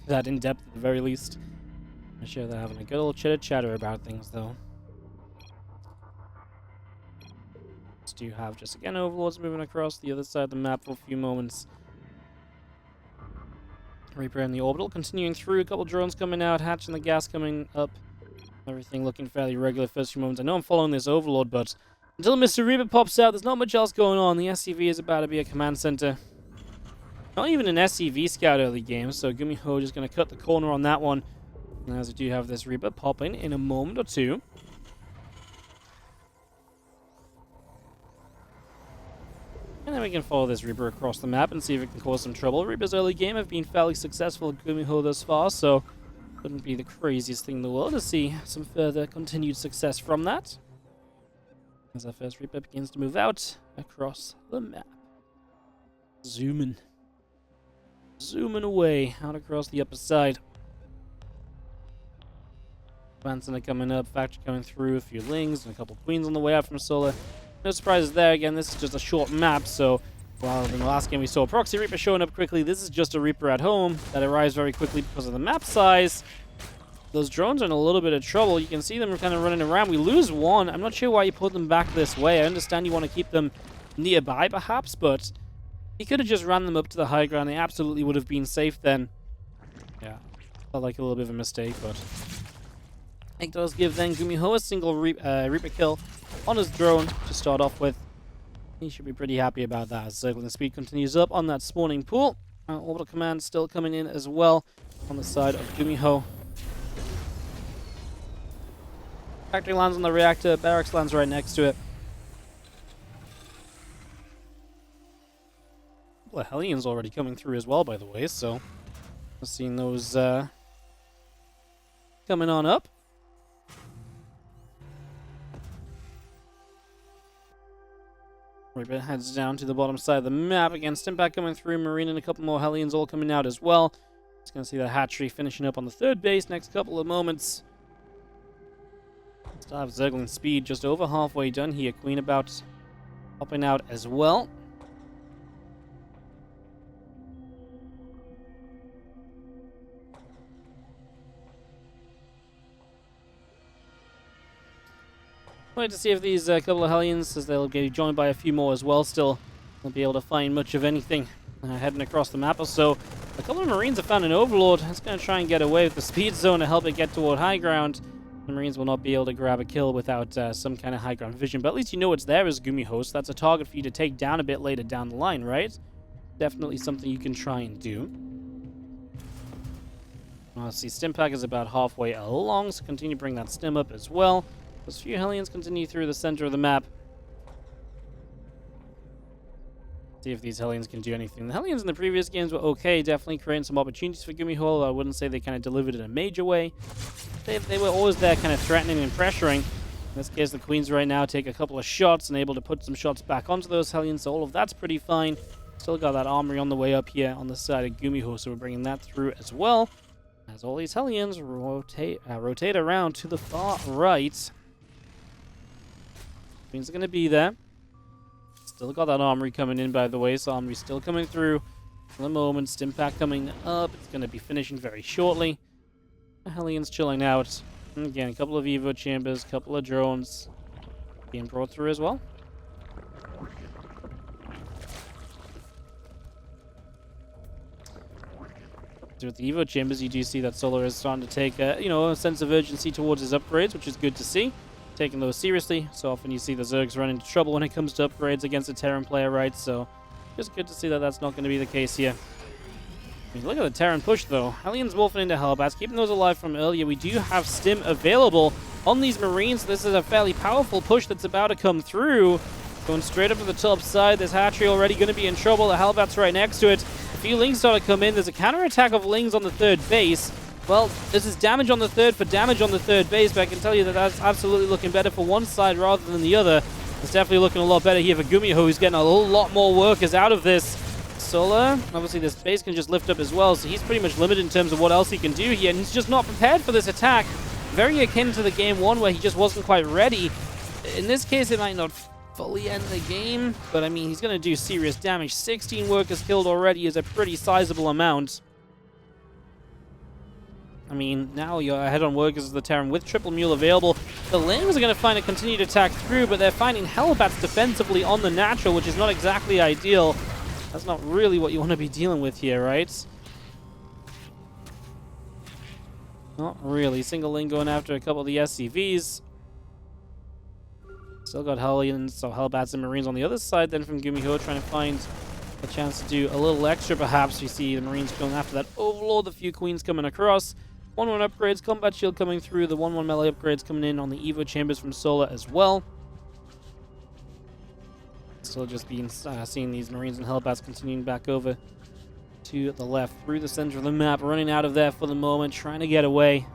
that in depth at the very least. I'm sure they're having a good old chitter chatter about things though. Let's do have just again Overlords moving across the other side of the map for a few moments. Reaper in the orbital, continuing through, a couple drones coming out, hatching the gas coming up. Everything looking fairly regular first few moments. I know I'm following this Overlord, but Until Mr. Reaper pops out, there's not much else going on. The SCV is about to be a command center. Not even an SCV scout early game, so GuMiho just going to cut the corner on that one. As we do have this Reaper popping in a moment or two. And then we can follow this Reaper across the map and see if it can cause some trouble. Reaper's early game have been fairly successful at GuMiho thus far, so wouldn't be the craziest thing in the world to see some further continued success from that. As our first Reaper begins to move out across the map. Zooming away out across the upper side. Advancing are coming up, Factory coming through, a few Lings and a couple Queens on the way out from Solar. No surprises there. Again, this is just a short map, so while in the last game we saw a Proxy Reaper showing up quickly, this is just a Reaper at home that arrives very quickly because of the map size. Those drones are in a little bit of trouble. You can see them kind of running around. We lose one. I'm not sure why you put them back this way. I understand you want to keep them nearby, perhaps, but he could have just ran them up to the high ground. They absolutely would have been safe then. Yeah, felt like a little bit of a mistake, but it does give then GuMiho a single Reaper kill on his drone to start off with. He should be pretty happy about that. Circling speed continues up on that spawning pool. Orbital command still coming in as well on the side of GuMiho. Factory lands on the reactor. Barracks lands right next to it. Well, Hellions already coming through as well, by the way, so I've seen those coming on up. Reaper heads down to the bottom side of the map. Again, Stimpak coming through. Marine and a couple more Hellions all coming out as well. Just going to see that hatchery finishing up on the third base next couple of moments. Still have Zergling speed just over halfway done here. Queen about popping out as well. Wait to see if these couple of Hellions, as they'll be joined by a few more as well, still won't be able to find much of anything heading across the map or so. A couple of Marines have found an Overlord. It's going to try and get away with the speed zone to help it get toward high ground. The Marines will not be able to grab a kill without some kind of high ground vision, but at least you know it's there as GuMiho, so that's a target for you to take down a bit later down the line, right? Definitely something you can try and do. Let's see, Stimpak is about halfway along, so continue to bring that Stim up as well. Those few Hellions continue through the center of the map. See if these Hellions can do anything. The Hellions in the previous games were okay, definitely creating some opportunities for GuMiho. I wouldn't say they kind of delivered in a major way. They were always there kind of threatening and pressuring. In this case, the Queens right now take a couple of shots and able to put some shots back onto those Hellions, so all of that's pretty fine. Still got that armory on the way up here on the side of GuMiho, so we're bringing that through as well. As all these Hellions rotate around to the far right. Queens are going to be there. Still got that armory coming in, by the way, so armory still coming through. For the moment, Stimpak coming up. It's going to be finishing very shortly. The Hellions chilling out. And again, a couple of Evo chambers, a couple of drones being brought through as well. So with the Evo chambers, you do see that Solar is starting to take a sense of urgency towards his upgrades, which is good to see. Taking those seriously. So often you see the Zergs run into trouble when it comes to upgrades against a Terran player, right? So just good to see that that's not going to be the case here. I mean, look at the Terran push, though. Hellions wolfing into Hellbats, keeping those alive from earlier. We do have Stim available on these Marines. This is a fairly powerful push that's about to come through. Going straight up to the top side. This hatchery already going to be in trouble. The Hellbats right next to it. A few Lings start to come in. There's a counterattack of Lings on the third base. Well, this is damage on the third for damage on the third base, but I can tell you that that's absolutely looking better for one side rather than the other. It's definitely looking a lot better here for GuMiho, who's getting a whole lot more workers out of this. Solar, obviously this base can just lift up as well, so he's pretty much limited in terms of what else he can do here, and he's just not prepared for this attack. Very akin to the game one where he just wasn't quite ready. In this case, it might not fully end the game, but I mean, he's going to do serious damage. 16 workers killed already is a pretty sizable amount. I mean, now you're ahead on workers as the Terran with triple mule available. The Lings are going to find a continued attack through, but they're finding Hellbats defensively on the natural, which is not exactly ideal. That's not really what you want to be dealing with here, right? Not really. Single Ling going after a couple of the SCVs. Still got Hellions, so Hellbats and Marines on the other side then from GuMiho, trying to find a chance to do a little extra perhaps. You see the Marines going after that Overlord, the few Queens coming across. 1-1 upgrades, Combat Shield coming through, the 1-1 melee upgrades coming in on the Evo Chambers from Solar as well. Still just being seeing these Marines and Hellbats continuing back over to the left through the center of the map, running out of there for the moment, trying to get away.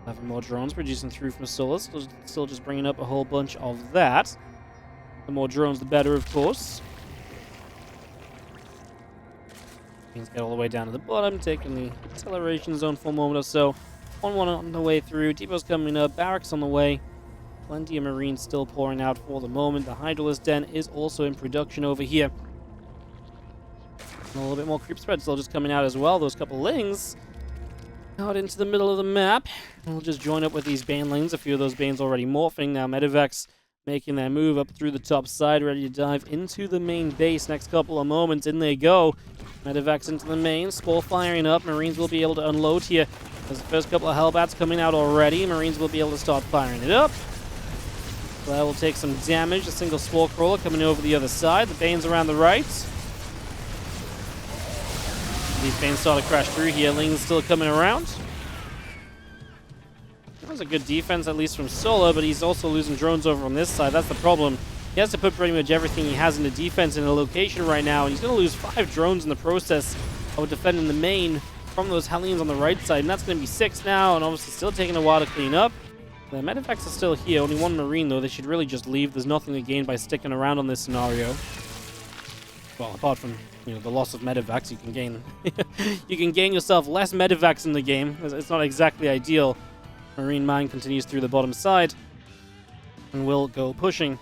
Having more drones producing through from Solar, still just bringing up a whole bunch of that. The more drones, the better, of course. Things get all the way down to the bottom, taking the acceleration zone for a moment or so. 1-1 on the way through, Depot's coming up, Barracks on the way. Plenty of Marines still pouring out for the moment. The Hydralisk Den is also in production over here. And a little bit more creep spread still just coming out as well. Those couple Lings out into the middle of the map. And we'll just join up with these Banelings. A few of those Banes already morphing. Now Medivacs making their move up through the top side, ready to dive into the main base. Next couple of moments, in they go. Medivacs into the main, Spore firing up. Marines will be able to unload here. There's the first couple of Hellbats coming out already. Marines will be able to start firing it up. So that will take some damage. A single Spore Crawler coming over the other side. The Banes around the right. These Banes start to crash through here. Ling's still coming around. That was a good defense, at least from Solar, but he's also losing drones over on this side. That's the problem. He has to put pretty much everything he has into defense in a location right now, and he's going to lose 5 drones in the process of defending the main from those Hellions on the right side, and that's going to be 6 now, and obviously still taking a while to clean up. The Medivacs are still here. Only 1 Marine, though. They should really just leave. There's nothing to gain by sticking around on this scenario. Well, apart from, you know, the loss of Medivacs, you can gain you can gain yourself less Medivacs in the game. It's not exactly ideal. Marine Mine continues through the bottom side and will go pushing.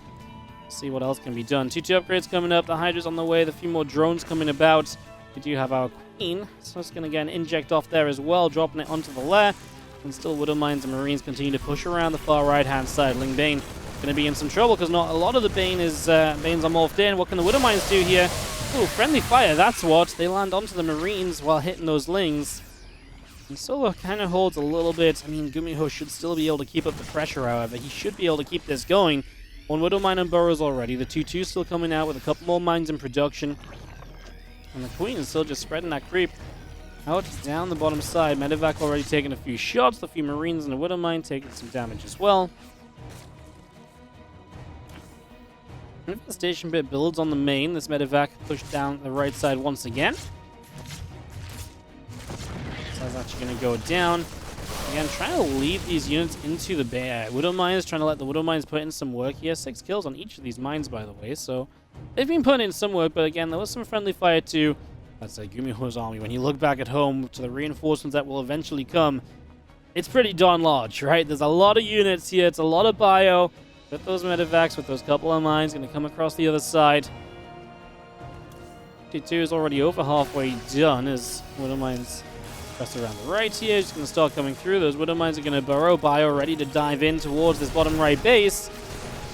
See what else can be done. 2-2 upgrades coming up. The Hydra's on the way. The few more drones coming about. We do have our Queen, so it's going to get an inject off there as well, dropping it onto the lair. And still Widow Mines and Marines continue to push around the far right-hand side. Ling Bane going to be in some trouble because not a lot of the Banes are morphed in. What can the Widow Mines do here? Ooh, friendly fire, that's what. They land onto the Marines while hitting those Lings. And Solo kind of holds a little bit. I mean, GuMiho should still be able to keep up the pressure, however. He should be able to keep this going. 1 Widow Mine and Burrows already. The 2-2 still coming out with a couple more mines in production. And the Queen is still just spreading that creep out down the bottom side. Medivac already taking a few shots. The few Marines and the Widow Mine taking some damage as well. If the station bit builds on the main, this Medivac pushed down the right side once again. So that's actually going to go down. Again, trying to lead these units into the Widow Mines, trying to let the Widow Mines put in some work. He has 6 kills on each of these mines, by the way, so they've been putting in some work, but again, there was some friendly fire too. That's GuMiho's army. When you look back at home to the reinforcements that will eventually come, it's pretty darn large, right? There's a lot of units here. It's a lot of bio. With those Medivacs, with those couple of mines, going to come across the other side. 52 is already over halfway done as Widow Mines press around the right here. Just going to start coming through. Those Widow Mines are going to burrow bio, ready to dive in towards this bottom right base.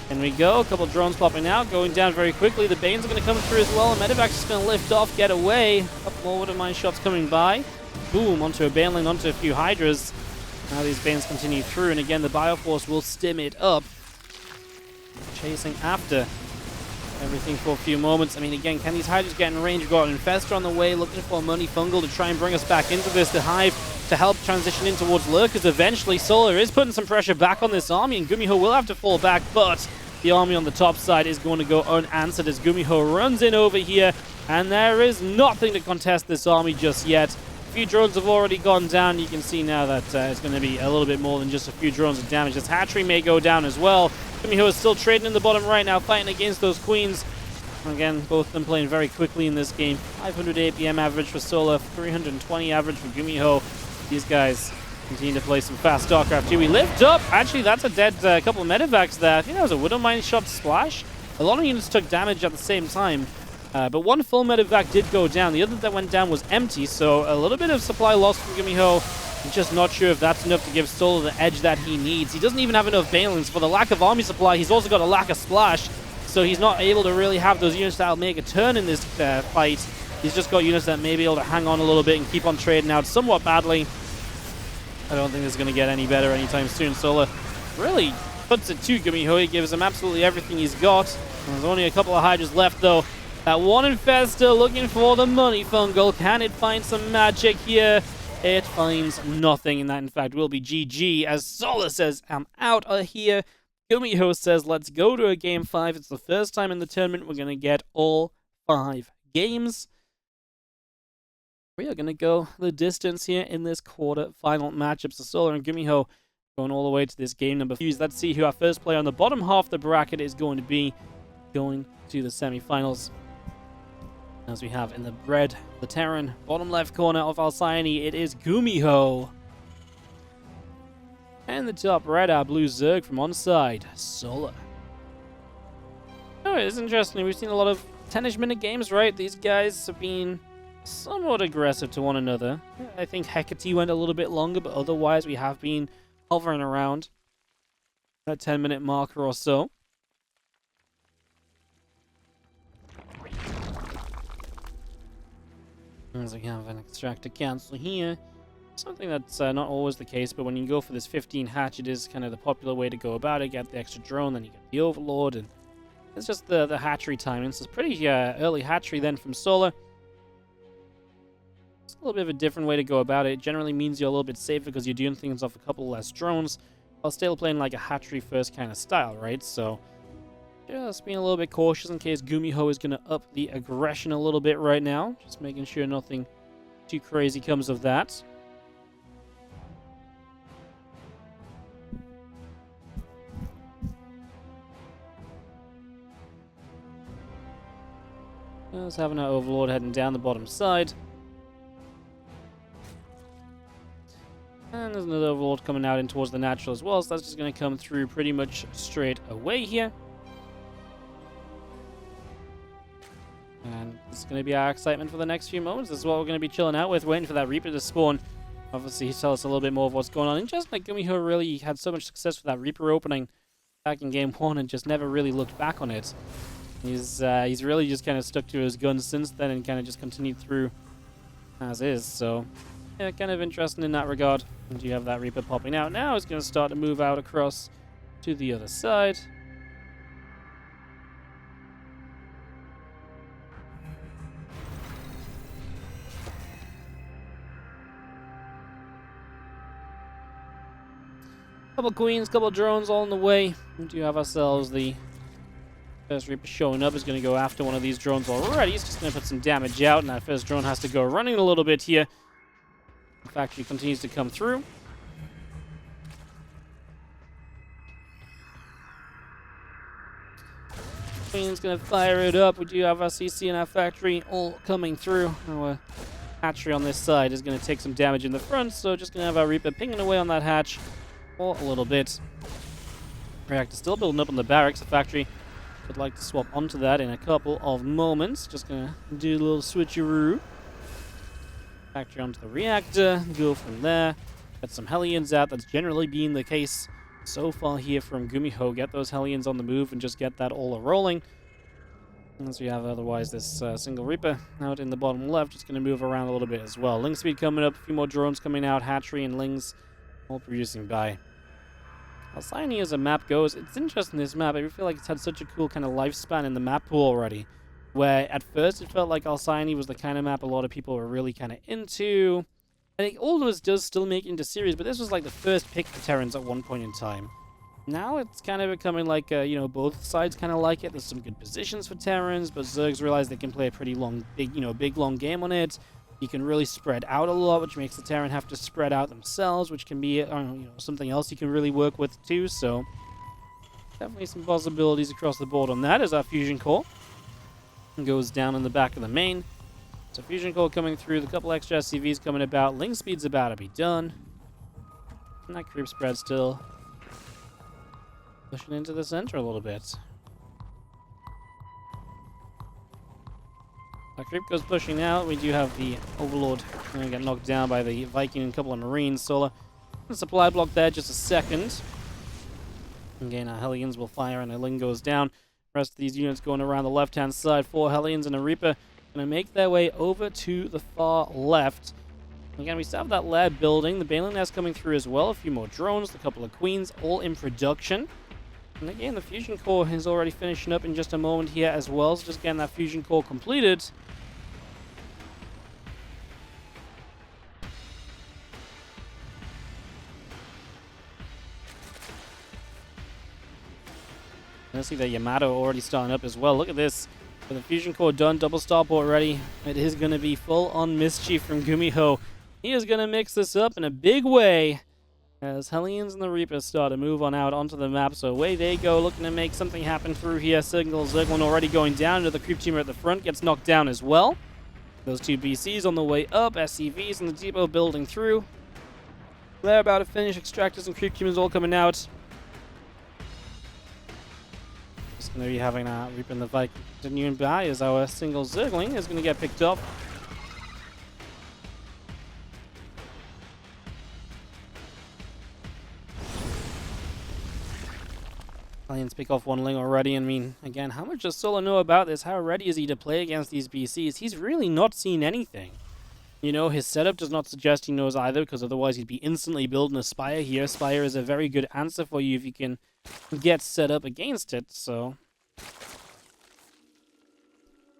And we go. A couple drones popping out, going down very quickly. The Banes are going to come through as well. And Medivac's just going to lift off, get away. A couple more Widow Mine shots coming by. Boom, onto a Baneling, onto a few Hydras. Now these Banes continue through, and again, the Bioforce will stim it up. Chasing after everything for a few moments. I mean, again, can these Hydras get in range? We've got an Infestor on the way, looking for a Money Fungal to try and bring us back into this. The Hive to help transition in towards Lurkers eventually. Solar is putting some pressure back on this army, and GuMiho will have to fall back, but the army on the top side is going to go unanswered as GuMiho runs in over here, and there is nothing to contest this army just yet. A few drones have already gone down. You can see now that it's going to be a little bit more than just a few drones of damage. This hatchery may go down as well. GuMiho is still trading in the bottom right now, fighting against those Queens. Again, both of them playing very quickly in this game. 500 APM average for Solar, 320 average for GuMiho. These guys continue to play some fast StarCraft 2. We lift up. Actually, that's a dead couple of Medivacs there. I think that was a Widow Mine shot splash. A lot of units took damage at the same time. But one full Medivac did go down. The other that went down was empty, so a little bit of supply lost from GuMiho. I'm just not sure if that's enough to give Solar the edge that he needs. He doesn't even have enough Banelings. For the lack of army supply, he's also got a lack of splash, so he's not able to really have those units that'll make a turn in this fight. He's just got units that may be able to hang on a little bit and keep on trading out somewhat badly. I don't think this is going to get any better anytime soon. Solar really puts it to GuMiho. He gives him absolutely everything he's got. There's only a couple of Hydras left, though. That one Infestor looking for the money fungal. Can it find some magic here? It finds nothing, and that, in fact, will be GG. As Solar says, I'm out of here. GuMiho says, let's go to a Game 5. It's the first time in the tournament we're going to get all 5 games. We are going to go the distance here in this quarter-final matchup. So Solar and GuMiho going all the way to this game number 2. Let's see who our first player on the bottom half of the bracket is going to be going to the semi-finals. As we have in the red, the Terran, bottom left corner of Alcyone, it is GuMiho. And the top right, our blue Zerg from on side, Solar. Oh, it's interesting. We've seen a lot of 10-ish minute games, right? These guys have been somewhat aggressive to one another. I think Hecate went a little bit longer, but otherwise we have been hovering around that 10-minute marker or so. As we have an extractor cancel here. Something that's not always the case, but when you go for this 15 hatch, it is kind of the popular way to go about it. Get the extra drone, then you get the Overlord, and it's just the hatchery timing. So it's pretty early hatchery then from Solar. It's a little bit of a different way to go about it. It generally means you're a little bit safer because you're doing things off a couple less drones, while still playing like a hatchery first kind of style, right? So just being a little bit cautious in case GuMiho is going to up the aggression a little bit right now. Just making sure nothing too crazy comes of that. Just having our Overlord heading down the bottom side. And there's another Overlord coming out in towards the natural as well, so that's just going to come through pretty much straight away here. And it's going to be our excitement for the next few moments. This is what we're going to be chilling out with, waiting for that Reaper to spawn. Obviously, tell us a little bit more of what's going on. And just like GuMiho really had so much success with that Reaper opening back in Game 1 and just never really looked back on it. He's really just kind of stuck to his guns since then and kind of just continued through as is. So, yeah, kind of interesting in that regard. And you have that Reaper popping out now. It's going to start to move out across to the other side. Couple queens, couple drones all in the way. We do have ourselves the first Reaper showing up. Is going to go after one of these drones already. He's just going to put some damage out, and that first drone has to go running a little bit here. The factory continues to come through. Queen's going to fire it up. We do have our CC and our factory all coming through. Our hatchery on this side is going to take some damage in the front, so just going to have our Reaper pinging away on that hatch for a little bit. Reactor still building up on the barracks. The factory would like to swap onto that in a couple of moments. Just going to do a little switcheroo. Factory onto the reactor, go from there. Get some Hellions out. That's generally been the case so far here from GuMiho. Get those Hellions on the move and just get that all rolling. As we have otherwise this single Reaper out in the bottom left, just going to move around a little bit as well. Ling speed coming up, a few more drones coming out, hatchery and Lings all producing by. Alcyone as a map goes, it's interesting this map. I feel like it's had such a cool kind of lifespan in the map pool already, where at first it felt like Alcyone was the kind of map a lot of people were really kind of into. I think Aldous does still make it into series, but this was like the first pick for Terrans at one point in time. Now it's kind of becoming like, both sides kind of like it. There's some good positions for Terrans, but Zergs realize they can play a pretty long, big long game on it. You can really spread out a lot, which makes the Terran have to spread out themselves, which can be, something else you can really work with too. So definitely some possibilities across the board on that as our fusion core goes down in the back of the main. So fusion core coming through, the couple extra SCVs coming about, Ling speed's about to be done, and that creep spread still pushing into the center a little bit. Our creep goes pushing out. We do have the Overlord going to get knocked down by the Viking and a couple of Marines. Solar, the supply block there, just a second. Again, our Hellions will fire and a Ling goes down. The rest of these units going around the left-hand side. 4 Hellions and a Reaper going to make their way over to the far left. Again, we still have that lair building. The Baneling Nest coming through as well. A few more drones, a couple of Queens, all in production. And again, the fusion core is already finishing up in just a moment here as well. So just getting that fusion core completed. I see that Yamato already starting up as well. Look at this. With the fusion core done, double starport ready. It is going to be full on mischief from GuMiho. He is going to mix this up in a big way as Hellions and the Reapers start to move on out onto the map. So away they go, looking to make something happen through here. Signal Zerglin already going down. Another creep teamer at the front gets knocked down as well. Those two BCs on the way up. SCVs in the depot building through. They're about to finish. Extractors and creep teamers all coming out. Just going to be having a Reaper and the Viking continuing by as our single Zergling is going to get picked up. Lions pick off one Ling already. I mean, again, how much does Solo know about this? How ready is he to play against these BCs? He's really not seen anything. You know, his setup does not suggest he knows either, because otherwise he'd be instantly building a Spire here. Spire is a very good answer for you if you can get set up against it, so...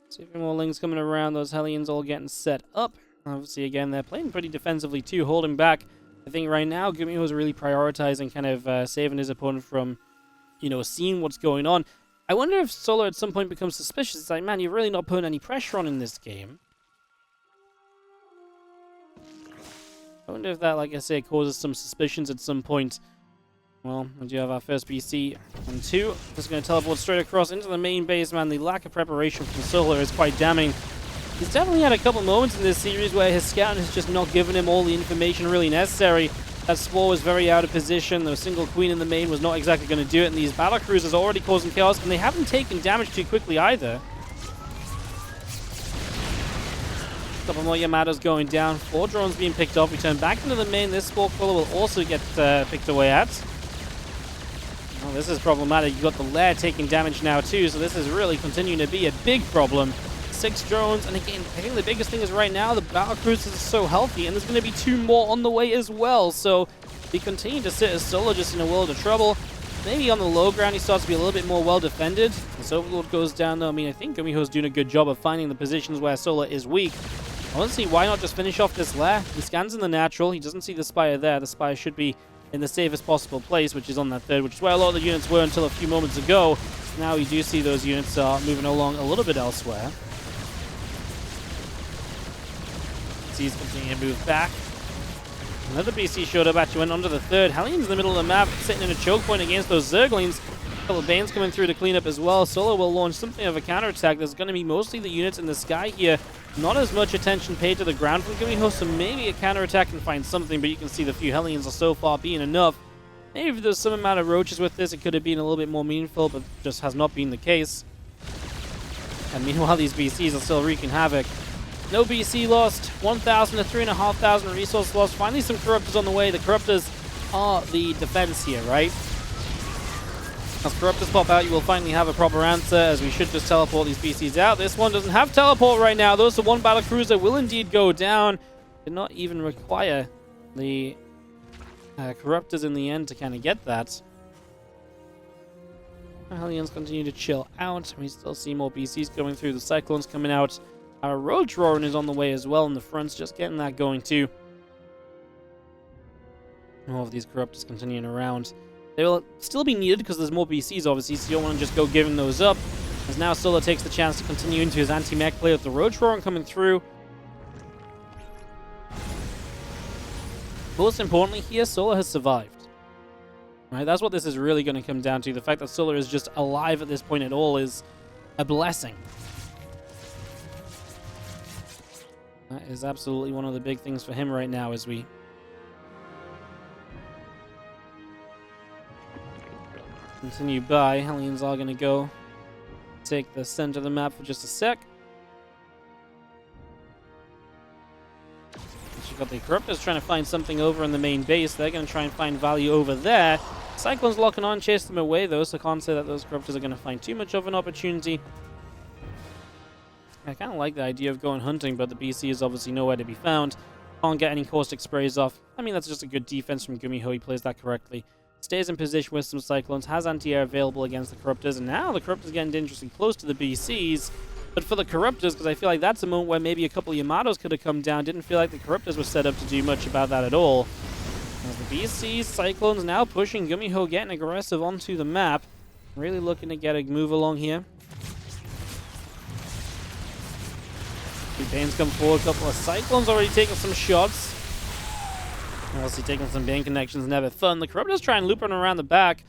See a few more Lings coming around, those Hellions all getting set up. Obviously, again, they're playing pretty defensively too, holding back. I think right now, GuMiho is really prioritizing kind of saving his opponent from, you know, seeing what's going on. I wonder if Solo at some point becomes suspicious. It's like, man, you're really not putting any pressure on in this game. I wonder if that, like I say, causes some suspicions at some point. Well, we do have our first BC on 2. Just going to teleport straight across into the main base, man. The lack of preparation from Solo is quite damning. He's definitely had a couple moments in this series where his scouting has just not given him all the information really necessary. That Spore was very out of position. The single queen in the main was not exactly going to do it. And these battle cruisers are already causing chaos. And they haven't taken damage too quickly either. A couple more Yamatos going down. 4 drones being picked off. We turn back into the main. This Spore Crawler will also get picked away at. Oh, this is problematic. You've got the Lair taking damage now too. So this is really continuing to be a big problem. 6 drones, and again, I think the biggest thing is right now the battle cruisers are so healthy, and there's going to be 2 more on the way as well. So he continue to sit as Solo just in a world of trouble. Maybe on the low ground he starts to be a little bit more well defended. As Overlord goes down though, I mean, I think GuMiho's doing a good job of finding the positions where Solo is weak. I want to see why not just finish off this Lair. He scans in the natural, he doesn't see the Spire there. The Spire should be in the safest possible place, which is on that third, which is where a lot of the units were until a few moments ago. Now you do see those units are moving along a little bit elsewhere. BC's continuing to move back. Another BC showed up, actually went onto the third. Hellions in the middle of the map, sitting in a choke point against those Zerglings. A couple of Banes coming through to clean up as well. Solo will launch something of a counterattack. There's going to be mostly the units in the sky here. Not as much attention paid to the ground from GuMiho, so maybe a counterattack can find something, but you can see the few Hellions are so far being enough. Maybe if there's some amount of roaches with this, it could have been a little bit more meaningful, but just has not been the case. And meanwhile, these BCs are still wreaking havoc. No BC lost, 1,000 to 3,500 resource lost. Finally some Corruptors on the way. The Corruptors are the defense here, right? As Corruptors pop out, you will finally have a proper answer, as we should just teleport these BCs out. This one doesn't have teleport right now, though, so one battle cruiser will indeed go down. Did not even require the Corruptors in the end to kind of get that. Hellions continue to chill out. We still see more BCs going through. The Cyclones coming out. Our Roach Roaring is on the way as well, and the front's just getting that going too. All of these Corruptors continuing around. They will still be needed because there's more BCs obviously, so you don't want to just go giving those up. As now Solo takes the chance to continue into his anti-mech play with the Roach Roaring coming through. Most importantly here, Solo has survived. Right, that's what this is really going to come down to. The fact that Solo is just alive at this point at all is a blessing. That is absolutely one of the big things for him right now as we continue by. Hellions are going to go take the center of the map for just a sec. You've got the Corruptors trying to find something over in the main base. They're going to try and find value over there. Cyclone's locking on, chase them away though, so I can't say that those Corruptors are going to find too much of an opportunity. I kind of like the idea of going hunting, but the BC is obviously nowhere to be found. Can't get any caustic sprays off. I mean, that's just a good defense from GuMiho. He plays that correctly. stays in position with some Cyclones, has anti-air available against the Corruptors, and now the Corruptors getting dangerously close to the BCs. But for the Corruptors, because I feel like that's a moment where maybe a couple of Yamatos could have come down, didn't feel like the Corruptors were set up to do much about that at all. As the BCs, Cyclones now pushing, GuMiho getting aggressive onto the map. Really looking to get a move along here. Two Banes come forward, a couple of Cyclones already taking some shots. Also taking some Bane connections, never fun. The Corruptors try and loop run around the back.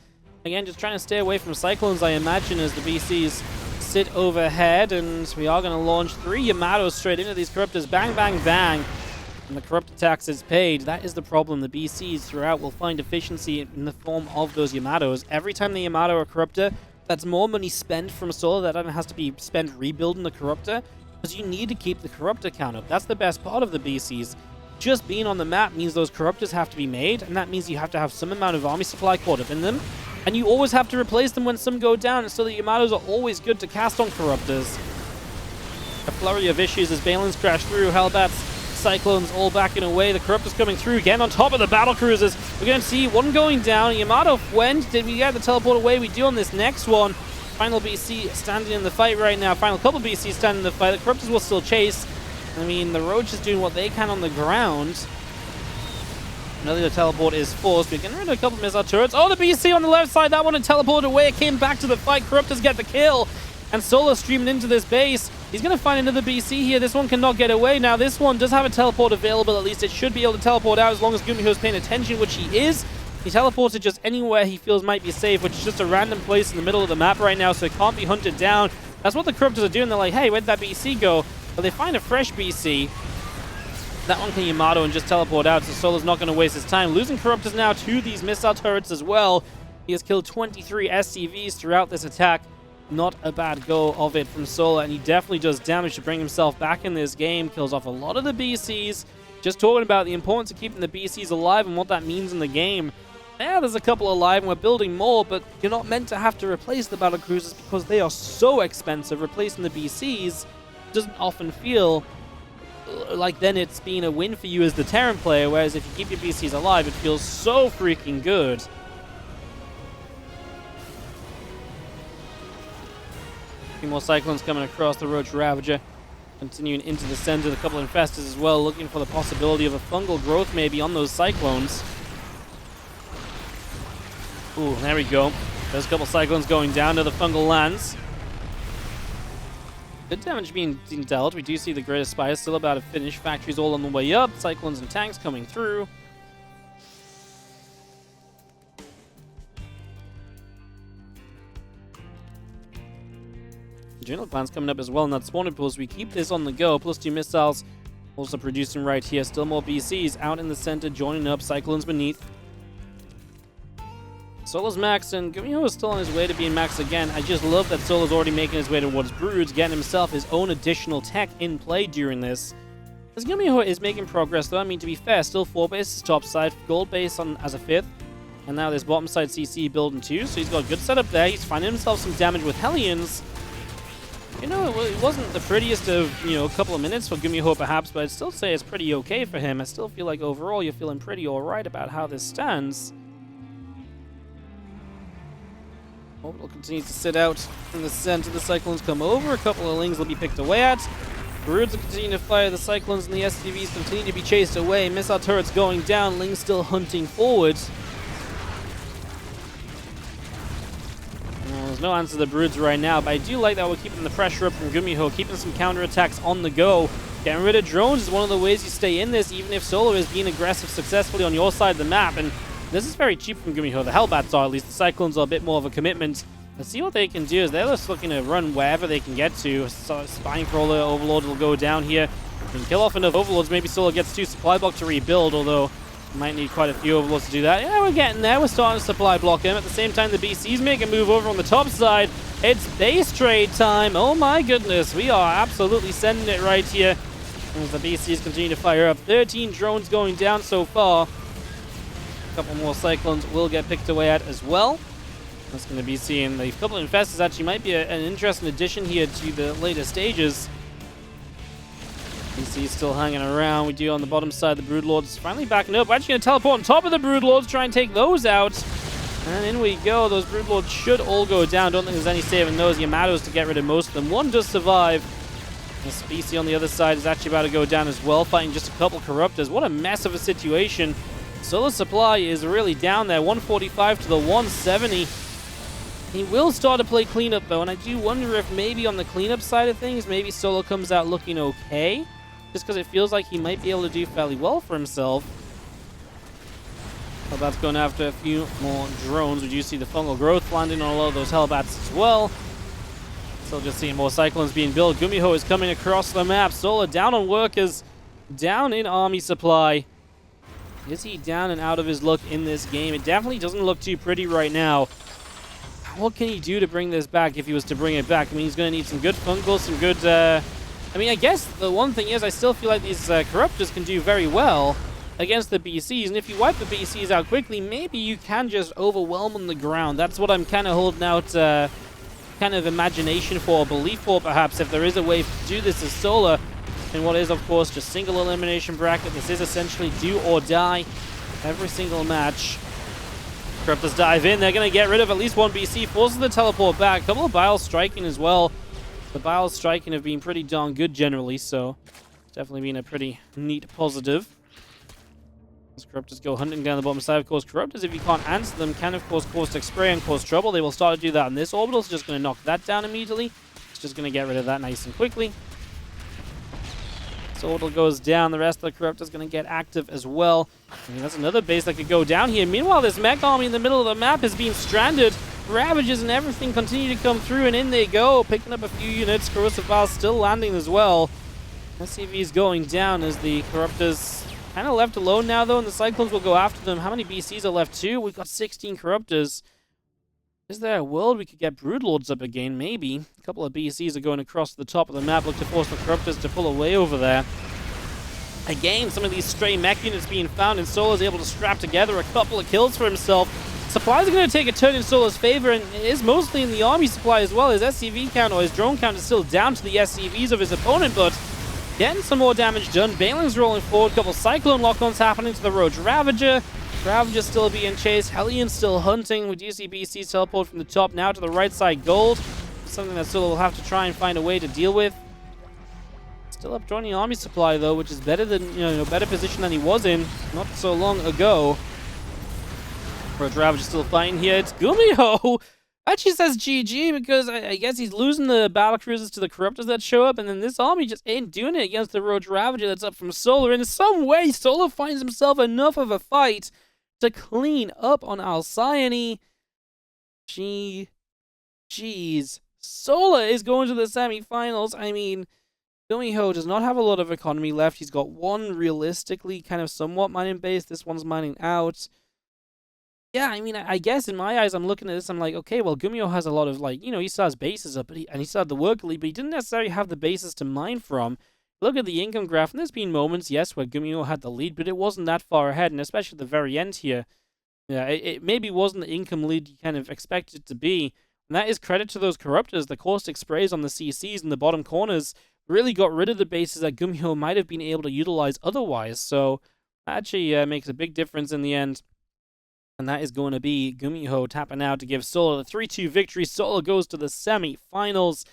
Again, just trying to stay away from Cyclones, I imagine, as the BCs sit overhead. And we are going to launch 3 Yamatos straight into these Corruptors. Bang, bang, bang. And the Corruptor tax is paid. That is the problem. The BCs throughout will find efficiency in the form of those Yamatos. Every time the Yamato or Corruptor, that's more money spent from Solar that has to be spent rebuilding the Corruptor. Because you need to keep the Corruptor count up. That's the best part of the BCs. Just being on the map means those Corruptors have to be made, and that means you have to have some amount of army supply caught up in them, and you always have to replace them when some go down, so the Yamatos are always good to cast on Corruptors. A flurry of issues as Balins crash through, Hellbats, Cyclones all backing away, the Corruptors coming through again on top of the battle cruisers. We're going to see one going down. Yamato went. Did we get the teleport away? We do on this next one. Final BC standing in the fight right now. Final couple BC standing in the fight. The Corruptors will still chase. I mean, the Roach is doing what they can on the ground. Another teleport is forced. We're getting rid of a couple of missile turrets. Oh, the BC on the left side. That one had teleported away. It came back to the fight. Corruptors get the kill. And Solar streaming into this base. He's going to find another BC here. This one cannot get away. Now, this one does have a teleport available. At least it should be able to teleport out as long as GuMiho is paying attention, which he is. He teleported just anywhere he feels might be safe, which is just a random place in the middle of the map right now, so it can't be hunted down. That's what the Corruptors are doing. They're like, hey, where'd that BC go? But they find a fresh BC. That one can Yamato and just teleport out, so Solar's not going to waste his time. Losing Corruptors now to these missile turrets as well. He has killed 23 SCVs throughout this attack. Not a bad go of it from Solar, and he definitely does damage to bring himself back in this game. Kills off a lot of the BCs. Just talking about the importance of keeping the BCs alive and what that means in the game. Yeah, there's a couple alive and we're building more, but you're not meant to have to replace the battle cruisers because they are so expensive. Replacing the BCs doesn't often feel like then it's been a win for you as the Terran player, whereas if you keep your BCs alive, it feels so freaking good. A few more Cyclones coming across the Roach Ravager. Continuing into the center, a couple of Infestors as well, looking for the possibility of a fungal growth maybe on those Cyclones. Ooh, there we go. There's a couple Cyclones going down to the fungal lands. Good damage being dealt. We do see the Greater Spire still about to finish. Factories all on the way up. Cyclones and tanks coming through. General plans coming up as well in that spawner pool, so we keep this on the go. Plus 2 missiles also producing right here. Still more BCs out in the center, joining up. Cyclones beneath. Solar's maxed, and GuMiho is still on his way to being maxed again. I just love that Solar's already making his way towards Broods, getting himself his own additional tech in play during this. As GuMiho is making progress, though, I mean, to be fair, still 4 bases top side, gold base on as a 5th, and now this bottom side CC building 2, so he's got a good setup there. He's finding himself some damage with Hellions. You know, it wasn't the prettiest of, a couple of minutes for GuMiho perhaps, but I'd still say it's pretty okay for him. I still feel like overall you're feeling pretty alright about how this stands. Orbital continues to sit out in the center. The Cyclones come over. A couple of Lings will be picked away at. Broods will continue to fire. The Cyclones and the SCVs continue to be chased away. Missile turrets going down. Lings still hunting forward. Well, there's no answer to the Broods right now, but I do like that we're keeping the pressure up from GuMiho, keeping some counterattacks on the go. Getting rid of drones is one of the ways you stay in this, even if Solar is being aggressive successfully on your side of the map. And this is very cheap from GuMiho. The Hellbats are, at least. The Cyclones are a bit more of a commitment. Let's see what they can do, as they're just looking to run wherever they can get to. So Spine Crawler, Overlord will go down here. And kill off enough Overlords. Maybe Solar gets 2 supply block to rebuild, although might need quite a few Overlords to do that. Yeah, we're getting there. We're starting to supply block him. At the same time, the BCs make a move over on the top side. It's base trade time. Oh my goodness. We are absolutely sending it right here. As the BCs continue to fire up. 13 drones going down so far. A couple more Cyclones will get picked away at as well. That's going to be seeing the couple of Infestors actually might be an interesting addition here to the later stages. BC's still hanging around. We do on the bottom side, the Broodlords finally backing up. We're actually going to teleport on top of the Broodlords, try and take those out. And in we go. Those Brood Lords should all go down. Don't think there's any saving those. Yamato's to get rid of most of them. One does survive. The Specie on the other side is actually about to go down as well, fighting just a couple Corruptors. What a mess of a situation. Solar Supply is really down there. 145 to the 170. He will start to play cleanup, though, and I do wonder if maybe on the cleanup side of things, maybe Solo comes out looking okay, just because it feels like he might be able to do fairly well for himself. Hellbat's going after a few more drones. We do see the fungal growth landing on a lot of those Hellbats as well. Still just seeing more Cyclones being built. GuMiho is coming across the map. Solar down on workers, down in army supply. Is he down and out of his luck in this game? It definitely doesn't look too pretty right now. What can he do to bring this back if he was to bring it back? I mean, he's going to need some good fungal, some good... I mean, I guess the one thing is I still feel like these Corruptors can do very well against the BCs. And if you wipe the BCs out quickly, maybe you can just overwhelm on the ground. That's what I'm kind of holding out kind of imagination for, or belief for, perhaps, if there is a way to do this as Solar. And what is, of course, just single elimination bracket. This is essentially do or die every single match. Corruptors dive in. They're going to get rid of at least one BC. Forces the teleport back. A couple of Biles striking as well. The Biles striking have been pretty darn good generally, so it's definitely been a pretty neat positive. As Corruptors go hunting down the bottom side, of course, Corruptors, if you can't answer them, can, of course, Caustic Spray and cause trouble. They will start to do that on this orbital. It's just going to knock that down immediately. It's just going to get rid of that nice and quickly. So orbital goes down. The rest of the Corruptors going to get active as well. I mean, that's another base that could go down here. Meanwhile, this mech army in the middle of the map has been stranded. Ravages and everything continue to come through, and in they go, picking up a few units. Corrosive Vials still landing as well. SCV's going down as the Corruptors kind of left alone now, though, and the Cyclones will go after them. How many BCs are left, too? We've got 16 Corruptors. Is there a world we could get Broodlords up again? Maybe. A couple of BCs are going across the top of the map. Look to force the Corruptors to pull away over there. Again, some of these stray mech units being found, and Solar's able to strap together a couple of kills for himself. Supplies are going to take a turn in Solar's favor, and it is mostly in the army supply as well. His SCV count, or his drone count, is still down to the SCVs of his opponent, but getting some more damage done. Baeling's rolling forward. A couple Cyclone lock-ons happening to the Roach Ravager. Ravager still being chased. Hellion still hunting. We do see BCs teleport from the top now to the right side. Gold. Something that Solar will have to try and find a way to deal with. Still up joining army supply, though, which is better than, better position than he was in not so long ago. Roach Ravager still fighting here. It's GuMiho. Actually says GG because I guess he's losing the battle cruisers to the Corruptors that show up, and then this army just ain't doing it against the Roach Ravager that's up from Solar. In some way, Solar finds himself enough of a fight to clean up on Alcyone. Jeez. Solar is going to the semifinals. I mean, GuMiho does not have a lot of economy left. He's got one realistically kind of somewhat mining base. This one's mining out. Yeah, I mean, I guess in my eyes, I'm looking at this, I'm like, okay, well, GuMiho has a lot of, like, he still has bases up, and he still had the work elite, but he didn't necessarily have the bases to mine from. Look at the income graph, and there's been moments, yes, where GuMiho had the lead, but it wasn't that far ahead, and especially at the very end here. Yeah, it maybe wasn't the income lead you kind of expected it to be, and that is credit to those Corruptors. The caustic sprays on the CCs in the bottom corners really got rid of the bases that GuMiho might have been able to utilize otherwise, so that actually makes a big difference in the end. And that is going to be GuMiho tapping out to give Solar the 3-2 victory. Solar goes to the semi-finals.